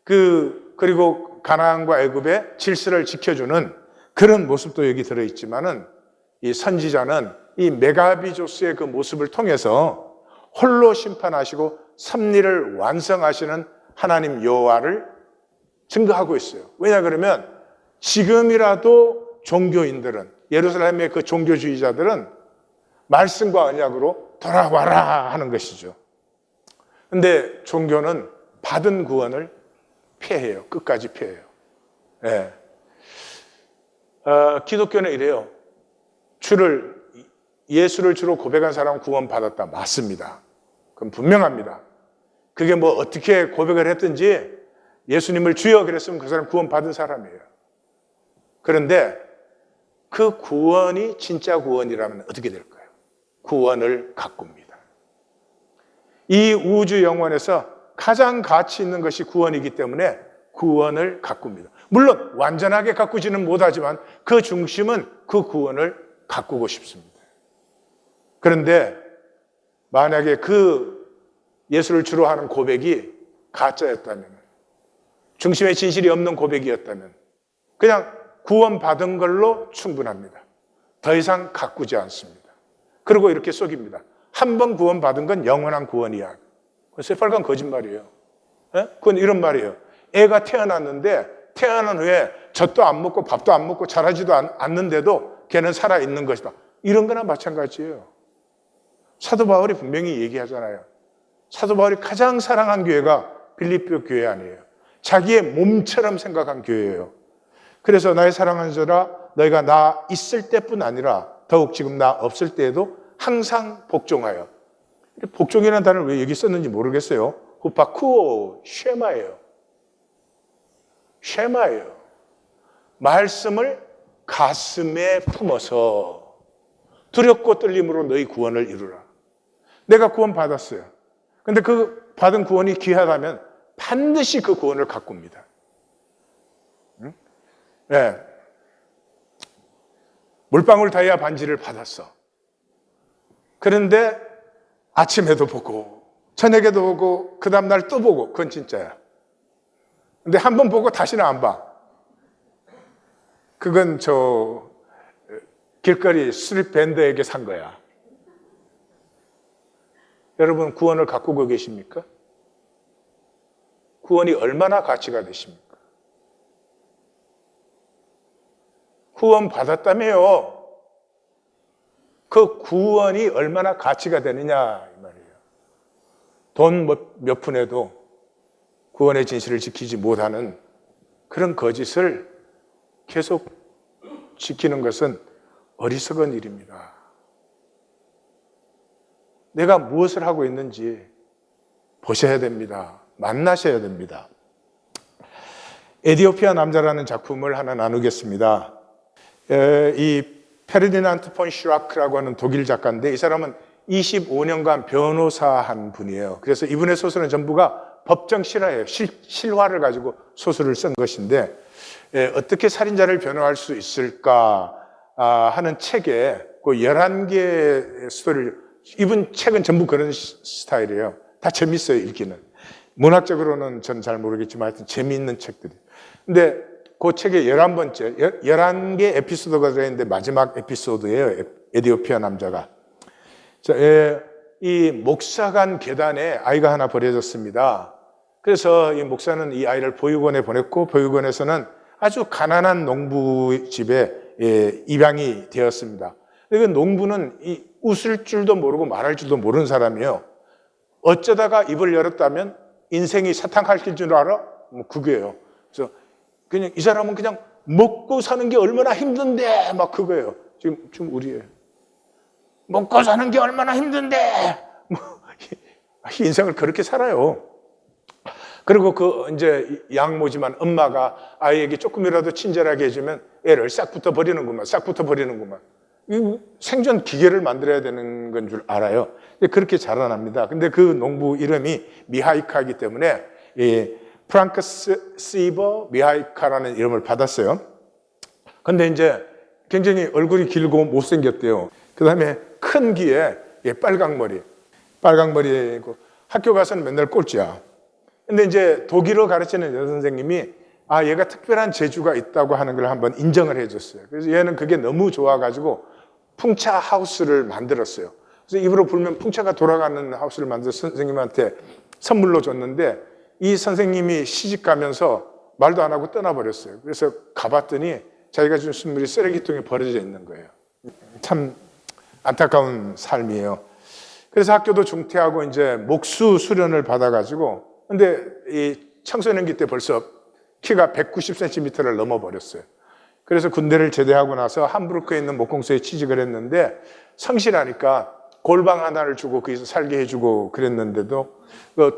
그리고 가나안과 애굽의 질서를 지켜주는 그런 모습도 여기 들어있지만은 이 선지자는 이 메가비조스의 그 모습을 통해서 홀로 심판하시고 섭리를 완성하시는 하나님 여호와를 증거하고 있어요. 왜냐 그러면 지금이라도 종교인들은 예루살렘의 그 종교주의자들은 말씀과 언약으로 돌아와라 하는 것이죠. 근데 종교는 받은 구원을 피해요. 끝까지 피해요. 네. 기독교는 이래요. 예수를 주로 고백한 사람은 구원받았다. 맞습니다. 그럼 분명합니다. 그게 뭐 어떻게 고백을 했든지 예수님을 주여 그랬으면 그 사람 구원받은 사람이에요. 그런데 그 구원이 진짜 구원이라면 어떻게 될까요? 구원을 가꿉니다. 이 우주 영원에서 가장 가치 있는 것이 구원이기 때문에 구원을 가꿉니다. 물론 완전하게 가꾸지는 못하지만 그 중심은 그 구원을 가꾸고 싶습니다. 그런데 만약에 그 예수를 주로 하는 고백이 가짜였다면, 중심에 진실이 없는 고백이었다면 그냥 구원받은 걸로 충분합니다. 더 이상 가꾸지 않습니다. 그리고 이렇게 속입니다. 한 번 구원받은 건 영원한 구원이야. 그건 새빨간 거짓말이에요. 그건 이런 말이에요. 애가 태어났는데 태어난 후에 젖도 안 먹고 밥도 안 먹고 자라지도 않는데도 걔는 살아있는 것이다. 이런 거나 마찬가지예요. 사도 바울이 분명히 얘기하잖아요. 사도 바울이 가장 사랑한 교회가 빌립보 교회 아니에요. 자기의 몸처럼 생각한 교회예요. 그래서 나의 사랑하는 자라 너희가 나 있을 때뿐 아니라 더욱 지금 나 없을 때에도 항상 복종하여. 복종이라는 단어를 왜 여기 썼는지 모르겠어요. 후파쿠오 쉐마예요. 쉐마예요. 말씀을 가슴에 품어서 두렵고 떨림으로 너희 구원을 이루라. 내가 구원 받았어요. 근데 그 받은 구원이 귀하다면 반드시 그 구원을 가꿉니다. 네. 물방울 다이아 반지를 받았어. 그런데 아침에도 보고 저녁에도 보고 그 다음날 또 보고 그건 진짜야. 근데 한 번 보고 다시는 안 봐. 그건 저 길거리 스트릿 밴드에게 산 거야. 여러분 구원을 가꾸고 계십니까? 구원이 얼마나 가치가 되십니까? 구원 받았다며요. 그 구원이 얼마나 가치가 되느냐 이 말이에요. 돈 몇 푼에도 구원의 진실을 지키지 못하는 그런 거짓을 계속 지키는 것은 어리석은 일입니다. 내가 무엇을 하고 있는지 보셔야 됩니다. 만나셔야 됩니다. 에디오피아 남자라는 작품을 하나 나누겠습니다. 이 페르디난트 폰 슈라크라고 하는 독일 작가인데 이 사람은 25년간 변호사한 분이에요. 그래서 이분의 소설은 전부가 법정 실화예요. 실화를 가지고 소설을 쓴 것인데 어떻게 살인자를 변호할 수 있을까 하는 책에 그 11개의 스토리를 이분 책은 전부 그런 스타일이에요. 다 재밌어요, 읽기는. 문학적으로는 전 잘 모르겠지만 하여튼 재미있는 책들이. 근데 그 책의 11번째, 11개 에피소드가 들어있는데 마지막 에피소드예요. 에티오피아 남자가. 자, 이 목사관 계단에 아이가 하나 버려졌습니다. 그래서 이 목사는 이 아이를 보육원에 보냈고 보육원에서는 아주 가난한 농부 집에 입양이 되었습니다. 그 농부는 웃을 줄도 모르고 말할 줄도 모르는 사람이에요. 어쩌다가 입을 열었다면 인생이 사탕칼길 줄 알아? 뭐 그거예요. 그래서 그냥 이 사람은 그냥 먹고 사는 게 얼마나 힘든데 막 그거예요. 지금 우리예요. 먹고 사는 게 얼마나 힘든데 뭐 인생을 그렇게 살아요. 그리고 이제 양모지만 엄마가 아이에게 조금이라도 친절하게 해주면 애를 싹부터 버리는구만. 이 생존 기계를 만들어야 되는 건 줄 알아요. 그렇게 자라납니다. 근데 그 농부 이름이 미하이카이기 때문에 프랑크 시버 미하이카라는 이름을 받았어요. 근데 이제 굉장히 얼굴이 길고 못생겼대요. 그 다음에 큰 귀에 빨강머리고 학교 가서는 맨날 꼴찌야. 근데 이제 독일어 가르치는 여선생님이 얘가 특별한 재주가 있다고 하는 걸 한번 인정을 해줬어요. 그래서 얘는 그게 너무 좋아가지고 풍차 하우스를 만들었어요. 그래서 입으로 불면 풍차가 돌아가는 하우스를 만들어서 선생님한테 선물로 줬는데 이 선생님이 시집 가면서 말도 안 하고 떠나버렸어요. 그래서 가봤더니 자기가 준 선물이 쓰레기통에 버려져 있는 거예요. 참 안타까운 삶이에요. 그래서 학교도 중퇴하고 이제 목수 수련을 받아가지고 근데 이 청소년기 때 벌써 키가 190cm를 넘어버렸어요. 그래서 군대를 제대하고 나서 함부르크에 있는 목공소에 취직을 했는데 성실하니까 골방 하나를 주고 거기서 살게 해주고 그랬는데도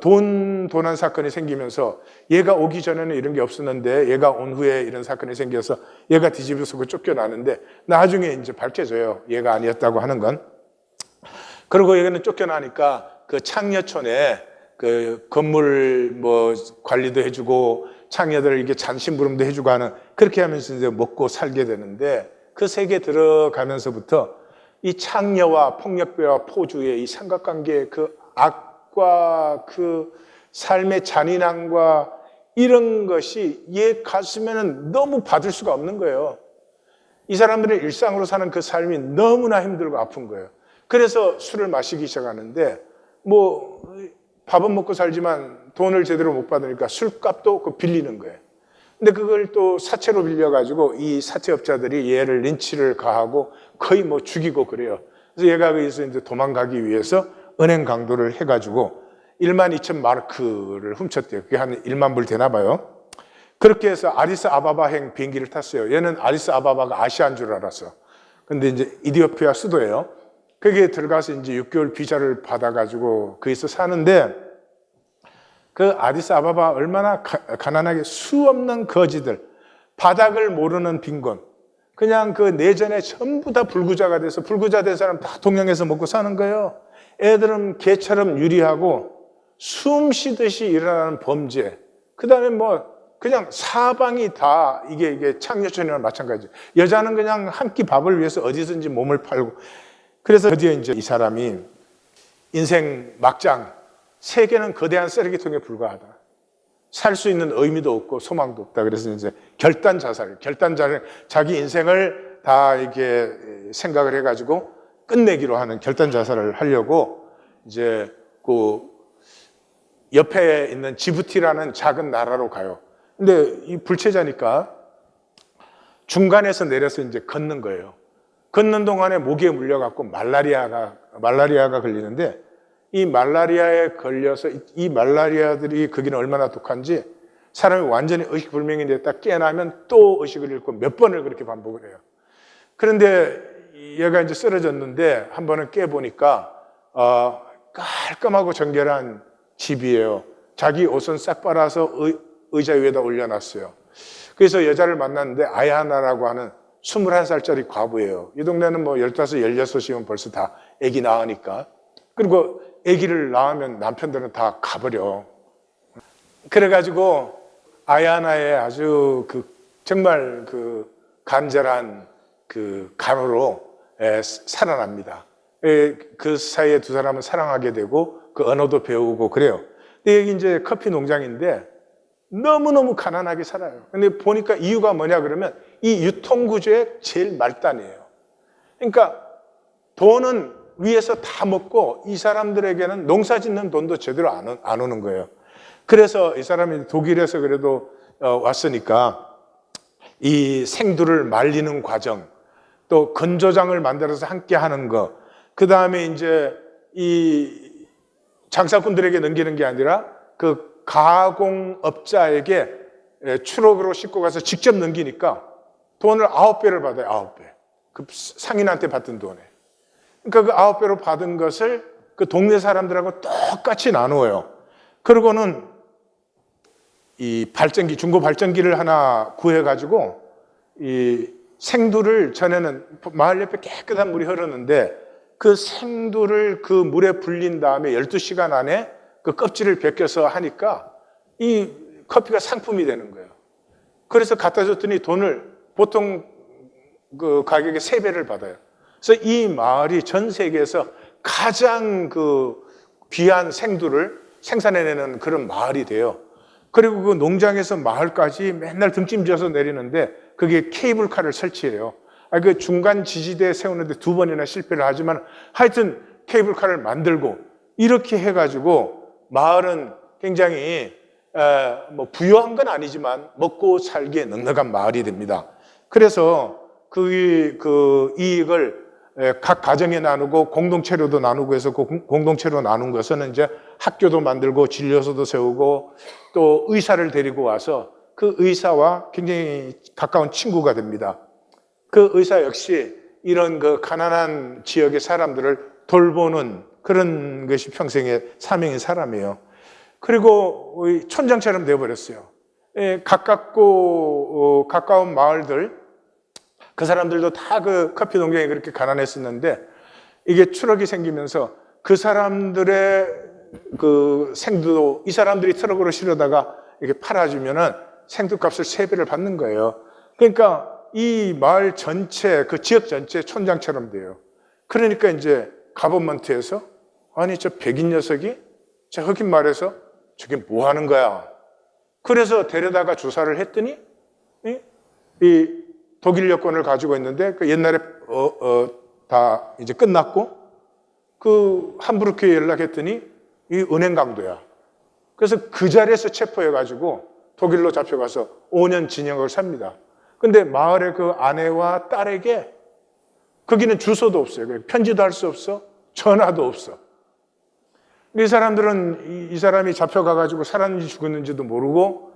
도난 사건이 생기면서 얘가 오기 전에는 이런 게 없었는데 얘가 온 후에 이런 사건이 생겨서 얘가 뒤집어서 쫓겨나는데 나중에 이제 밝혀져요. 얘가 아니었다고 하는 건. 그리고 얘는 쫓겨나니까 그 창녀촌에 그 건물 뭐 관리도 해주고 창녀들 이게 잔심부름도 해주고 하는 그렇게 하면서 이제 먹고 살게 되는데 그 세계에 들어가면서부터 이 창녀와 폭력배와 포주의 이 삼각관계의 그 악과 그 삶의 잔인함과 이런 것이 얘 가슴에는 너무 받을 수가 없는 거예요. 이 사람들의 일상으로 사는 그 삶이 너무나 힘들고 아픈 거예요. 그래서 술을 마시기 시작하는데 뭐 밥은 먹고 살지만 돈을 제대로 못 받으니까 술값도 그 빌리는 거예요. 근데 그걸 또 사채로 빌려가지고 이 사채업자들이 얘를 린치를 가하고 거의 뭐 죽이고 그래요. 그래서 얘가 거기서 이제 도망가기 위해서 은행 강도를 해가지고 12,000마르크를 훔쳤대요. 그게 한 1만 불 되나 봐요. 그렇게 해서 아디스아바바행 비행기를 탔어요. 얘는 아디스아바바가 아시아인 줄 알았어. 근데 이제 이디오피아 수도예요. 거기에 들어가서 이제 6개월 비자를 받아가지고 거기서 사는데 그 아디스아바바 얼마나 가난하게 수없는 거지들, 바닥을 모르는 빈곤, 그냥 그 내전에 전부 다 불구자가 돼서 불구자 된 사람 다 동양에서 먹고 사는 거예요. 애들은 개처럼 유리하고 숨 쉬듯이 일어나는 범죄, 그 다음에 뭐 그냥 사방이 다 이게 창녀촌이랑 마찬가지예요. 여자는 그냥 한 끼 밥을 위해서 어디든지 몸을 팔고. 그래서 드디어 이제 이 사람이 인생 막장, 세계는 거대한 쓰레기통에 불과하다. 살 수 있는 의미도 없고 소망도 없다. 그래서 이제 결단 자살, 자기 인생을 다 이렇게 생각을 해가지고 끝내기로 하는 결단 자살을 하려고 이제 그 옆에 있는 지부티라는 작은 나라로 가요. 근데 이 불체자니까 중간에서 내려서 이제 걷는 거예요. 걷는 동안에 모기에 물려갖고 말라리아가 걸리는데 이 말라리아에 걸려서 이 말라리아들이 거기는 얼마나 독한지 사람이 완전히 의식불명이 됐다 깨어나면 또 의식을 잃고 몇 번을 그렇게 반복을 해요. 그런데 얘가 이제 쓰러졌는데 한 번은 깨보니까 깔끔하고 정결한 집이에요. 자기 옷은 싹 빨아서 의자 위에다 올려놨어요. 그래서 여자를 만났는데 아야나라고 하는 21살짜리 과부예요. 이 동네는 뭐 15, 16이면 벌써 다 아기 낳으니까. 그리고 아기를 낳으면 남편들은 다 가버려. 그래가지고 아야나의 아주 정말 간절한 간호로 살아납니다. 그 사이에 두 사람은 사랑하게 되고 그 언어도 배우고 그래요. 근데 여기 이제 커피 농장인데 너무너무 가난하게 살아요. 근데 보니까 이유가 뭐냐 그러면 이 유통구조의 제일 말단이에요. 그러니까 돈은 위에서 다 먹고 이 사람들에게는 농사 짓는 돈도 제대로 안 오는 거예요. 그래서 이 사람이 독일에서 그래도 왔으니까 이 생두를 말리는 과정, 또 건조장을 만들어서 함께 하는 거, 그 다음에 이제 이 장사꾼들에게 넘기는 게 아니라 그 가공업자에게 추록으로 싣고 가서 직접 넘기니까 돈을 9배를 받아요. 9배. 그 상인한테 받던 돈에. 그러니까 그 9배로 받은 것을 그 동네 사람들하고 똑같이 나누어요. 그러고는 이 발전기, 중고 발전기를 하나 구해가지고 이 생두를 전에는 마을 옆에 깨끗한 물이 흐르는데 그 생두를 그 물에 불린 다음에 12시간 안에 그 껍질을 벗겨서 하니까 이 커피가 상품이 되는 거예요. 그래서 갖다 줬더니 돈을 보통 그 가격의 3배를 받아요. 그래서 이 마을이 전 세계에서 가장 그 귀한 생두를 생산해내는 그런 마을이 돼요. 그리고 그 농장에서 마을까지 맨날 등짐져서 내리는데 그게 케이블카를 설치해요. 그 중간 지지대에 세우는데 2번이나 실패를 하지만 하여튼 케이블카를 만들고 이렇게 해가지고 마을은 굉장히 뭐 부유한 건 아니지만 먹고 살기에 넉넉한 마을이 됩니다. 그래서 그 이익을 각 가정에 나누고 공동체로도 나누고 해서 그 공동체로 나눈 것은 이제 학교도 만들고 진료소도 세우고 또 의사를 데리고 와서 그 의사와 굉장히 가까운 친구가 됩니다. 그 의사 역시 이런 그 가난한 지역의 사람들을 돌보는 그런 것이 평생의 사명인 사람이에요. 그리고 촌장처럼 되어버렸어요. 가까운 마을들, 그 사람들도 다 그 커피 농장이 그렇게 가난했었는데 이게 추락이 생기면서 그 사람들의 그 생두도 이 사람들이 트럭으로 실어다가 이렇게 팔아주면은 생두값을 3배를 받는 거예요. 그러니까 이 마을 전체, 그 지역 전체 촌장처럼 돼요. 그러니까 이제 가버먼트에서 아니 저 백인 녀석이 자 흑인 말해서 저게 뭐 하는 거야. 그래서 데려다가 조사를 했더니 이 독일 여권을 가지고 있는데 그 옛날에 다 이제 끝났고 그 함부르크에 연락했더니 이 은행 강도야. 그래서 그 자리에서 체포해가지고 독일로 잡혀가서 5년 징역을 삽니다. 근데 마을의 그 아내와 딸에게 거기는 주소도 없어요. 편지도 할 수 없어. 전화도 없어. 이 사람들은 이 사람이 잡혀가가지고 살았는지 죽었는지도 모르고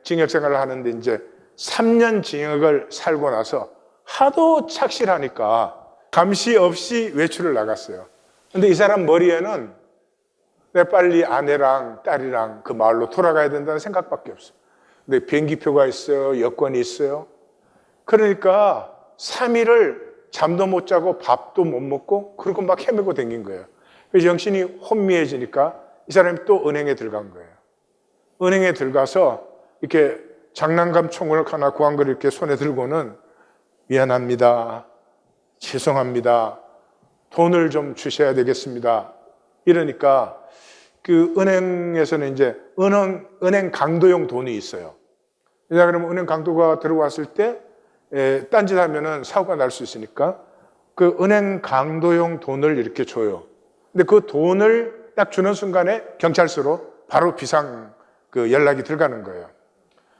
징역 생활을 하는데 이제 3년 징역을 살고 나서 하도 착실하니까 감시 없이 외출을 나갔어요. 근데 이 사람 머리에는 내 빨리 아내랑 딸이랑 그 마을로 돌아가야 된다는 생각밖에 없어요. 근데 비행기표가 있어요. 여권이 있어요. 그러니까 3일을 잠도 못 자고 밥도 못 먹고 그러고 막 헤매고 댕긴 거예요. 그래서 정신이 혼미해지니까 이 사람이 또 은행에 들어간 거예요. 은행에 들어가서 이렇게 장난감 총을 하나 구한 걸 이렇게 손에 들고는 미안합니다. 죄송합니다. 돈을 좀 주셔야 되겠습니다. 이러니까 그 은행에서는 이제 은행 강도용 돈이 있어요. 그러면 은행 강도가 들어왔을 때 딴짓하면은 사고가 날 수 있으니까 그 은행 강도용 돈을 이렇게 줘요. 근데 그 돈을 딱 주는 순간에 경찰서로 바로 비상 그 연락이 들어가는 거예요.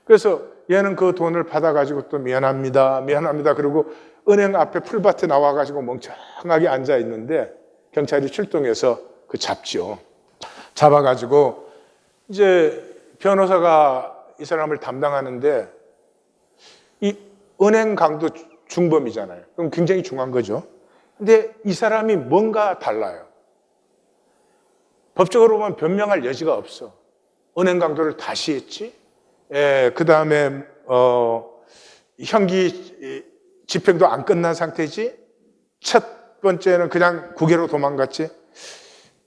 그래서 얘는 그 돈을 받아가지고 또 미안합니다. 그리고 은행 앞에 풀밭에 나와가지고 멍청하게 앉아 있는데 경찰이 출동해서 그 잡죠. 잡아가지고 이제 변호사가 이 사람을 담당하는데 이 은행 강도 중범이잖아요. 그럼 굉장히 중요한 거죠. 근데 이 사람이 뭔가 달라요. 법적으로 보면 변명할 여지가 없어. 은행 강도를 다시 했지. 그 다음에 형기 집행도 안 끝난 상태지. 첫 번째는 그냥 국외로 도망갔지.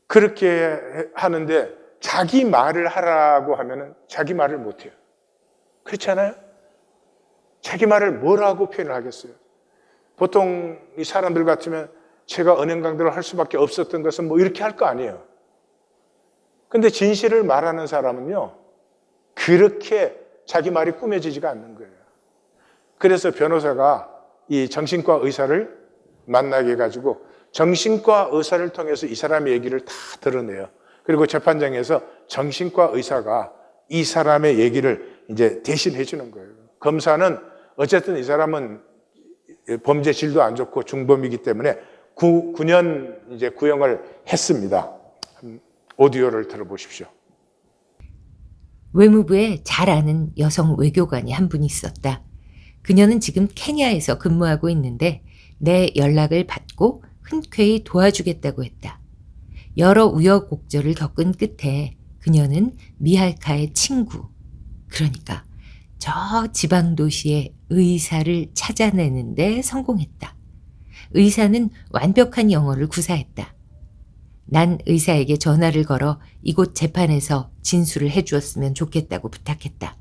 그렇게 하는데 자기 말을 하라고 하면은 자기 말을 못 해요. 그렇지 않아요? 자기 말을 뭐라고 표현을 하겠어요? 보통 이 사람들 같으면 제가 은행 강도를 할 수밖에 없었던 것은 뭐 이렇게 할 거 아니에요. 근데 진실을 말하는 사람은요, 그렇게 자기 말이 꾸며지지가 않는 거예요. 그래서 변호사가 이 정신과 의사를 만나게 해가지고 정신과 의사를 통해서 이 사람의 얘기를 다 드러내요. 그리고 재판장에서 정신과 의사가 이 사람의 얘기를 이제 대신해 주는 거예요. 검사는 어쨌든 이 사람은 범죄 질도 안 좋고 중범이기 때문에 9년 이제 구형을 했습니다. 오디오를 들어보십시오.
외무부에 잘 아는 여성 외교관이 한 분 있었다. 그녀는 지금 케냐에서 근무하고 있는데 내 연락을 받고 흔쾌히 도와주겠다고 했다. 여러 우여곡절을 겪은 끝에 그녀는 미할카의 친구, 그러니까 저 지방 도시의 의사를 찾아내는데 성공했다. 의사는 완벽한 영어를 구사했다. 난 의사에게 전화를 걸어 이곳 재판에서 진술을 해주었으면 좋겠다고 부탁했다.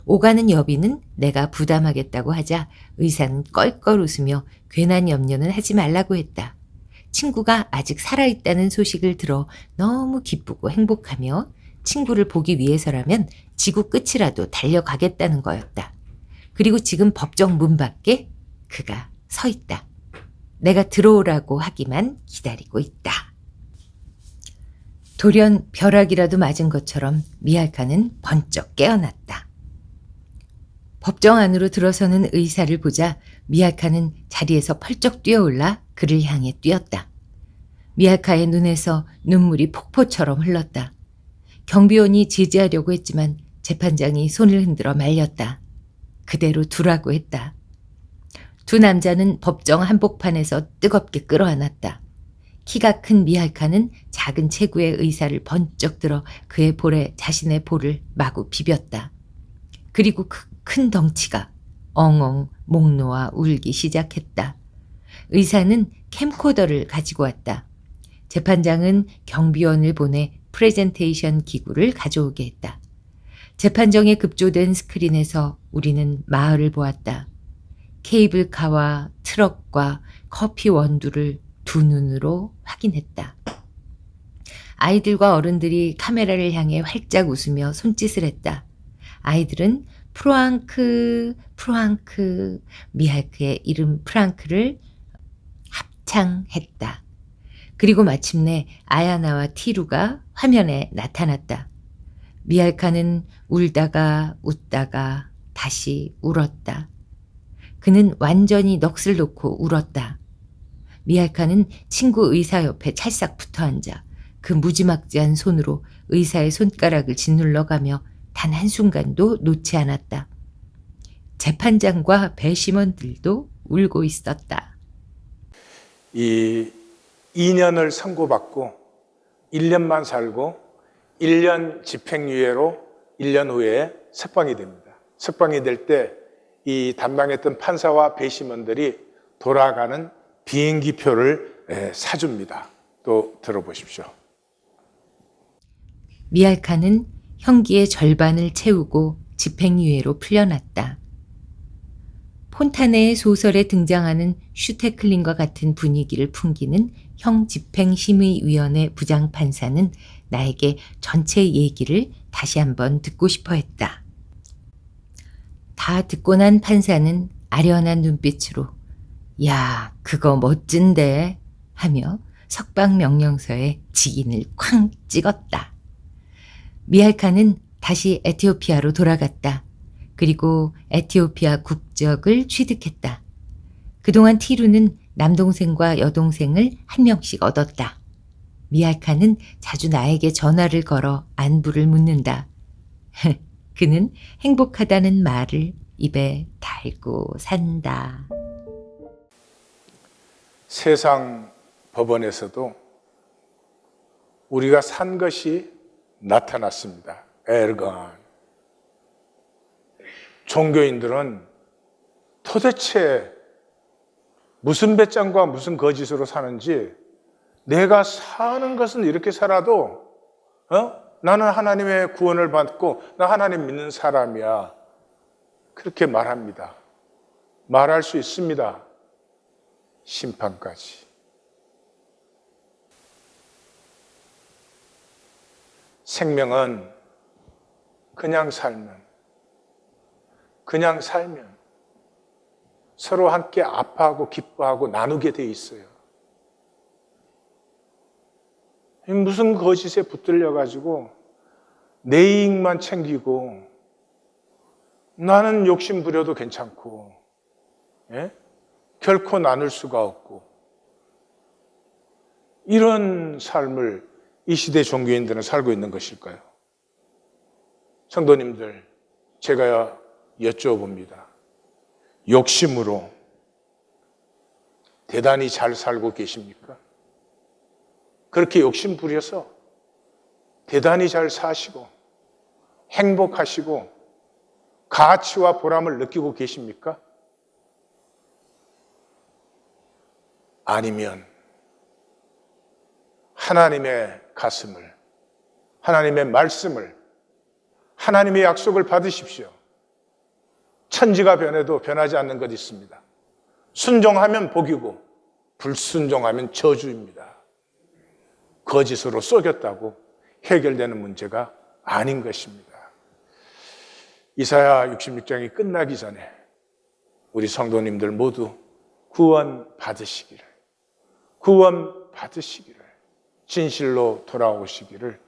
오가는 여비는 내가 부담하겠다고 하자 의사는 껄껄 웃으며 괜한 염려는 하지 말라고 했다. 친구가 아직 살아있다는 소식을 들어 너무 기쁘고 행복하며 친구를 보기 위해서라면 지구 끝이라도 달려가겠다는 거였다. 그리고 지금 법정 문 밖에 그가 서 있다. 내가 들어오라고 하기만 기다리고 있다. 돌연 벼락이라도 맞은 것처럼 미할카는 번쩍 깨어났다. 법정 안으로 들어서는 의사를 보자 미할카는 자리에서 펄쩍 뛰어올라 그를 향해 뛰었다. 미할카의 눈에서 눈물이 폭포처럼 흘렀다. 경비원이 제지하려고 했지만 재판장이 손을 흔들어 말렸다. 그대로 두라고 했다. 두 남자는 법정 한복판에서 뜨겁게 끌어안았다. 키가 큰 미할카는 작은 체구의 의사를 번쩍 들어 그의 볼에 자신의 볼을 마구 비볐다. 그리고 그 큰 덩치가 엉엉 목 놓아 울기 시작했다. 의사는 캠코더를 가지고 왔다. 재판장은 경비원을 보내 프레젠테이션 기구를 가져오게 했다. 재판정에 급조된 스크린에서 우리는 마을을 보았다. 케이블카와 트럭과 커피 원두를 두 눈으로 확인했다. 아이들과 어른들이 카메라를 향해 활짝 웃으며 손짓을 했다. 아이들은 프랑크, 미할크의 이름 프랑크를 합창했다. 그리고 마침내 아야나와 티루가 화면에 나타났다. 미할카는 울다가 웃다가 다시 울었다. 그는 완전히 넋을 놓고 울었다. 미할카는 친구 의사 옆에 찰싹 붙어 앉아 그 무지막지한 손으로 의사의 손가락을 짓눌러가며 단 한순간도 놓지 않았다. 재판장과 배심원들도 울고 있었다.
이 2년을 선고받고 1년만 살고 1년 집행유예로 1년 후에 석방이 됩니다. 석방이 될 때 이 담당했던 판사와 배심원들이 돌아가는 비행기표를 사줍니다. 또 들어보십시오.
미할카는 형기의 절반을 채우고 집행유예로 풀려났다. 폰타네의 소설에 등장하는 슈테클린과 같은 분위기를 풍기는 형 집행심의위원회 부장판사는 나에게 전체 얘기를 다시 한번 듣고 싶어 했다. 다 듣고 난 판사는 아련한 눈빛으로 야, 그거 멋진데 하며 석방 명령서에 직인을 쾅 찍었다. 미할카는 다시 에티오피아로 돌아갔다. 그리고 에티오피아 국적을 취득했다. 그동안 티루는 남동생과 여동생을 한 명씩 얻었다. 미할카는 자주 나에게 전화를 걸어 안부를 묻는다. 그는 행복하다는 말을 입에 달고 산다.
세상 법원에서도 우리가 산 것이 나타났습니다. 에르간. 종교인들은 도대체 무슨 배짱과 무슨 거짓으로 사는지 내가 사는 것은 이렇게 살아도 나는 하나님의 구원을 받고 나 하나님 믿는 사람이야. 그렇게 말합니다. 말할 수 있습니다. 심판까지. 생명은 그냥 살면 서로 함께 아파하고 기뻐하고 나누게 돼 있어요. 무슨 거짓에 붙들려가지고 내 이익만 챙기고 나는 욕심 부려도 괜찮고, 예? 결코 나눌 수가 없고, 이런 삶을 이 시대 종교인들은 살고 있는 것일까요? 성도님들, 제가 여쭤봅니다. 욕심으로 대단히 잘 살고 계십니까? 그렇게 욕심 부려서 대단히 잘 사시고 행복하시고 가치와 보람을 느끼고 계십니까? 아니면 하나님의 가슴을, 하나님의 말씀을, 하나님의 약속을 받으십시오. 천지가 변해도 변하지 않는 것 있습니다. 순종하면 복이고 불순종하면 저주입니다. 거짓으로 속였다고 해결되는 문제가 아닌 것입니다. 이사야 66장이 끝나기 전에 우리 성도님들 모두 구원 받으시기를, 진실로 돌아오시기를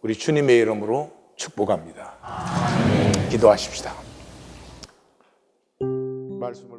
우리 주님의 이름으로 축복합니다. 기도하십시다. 말씀을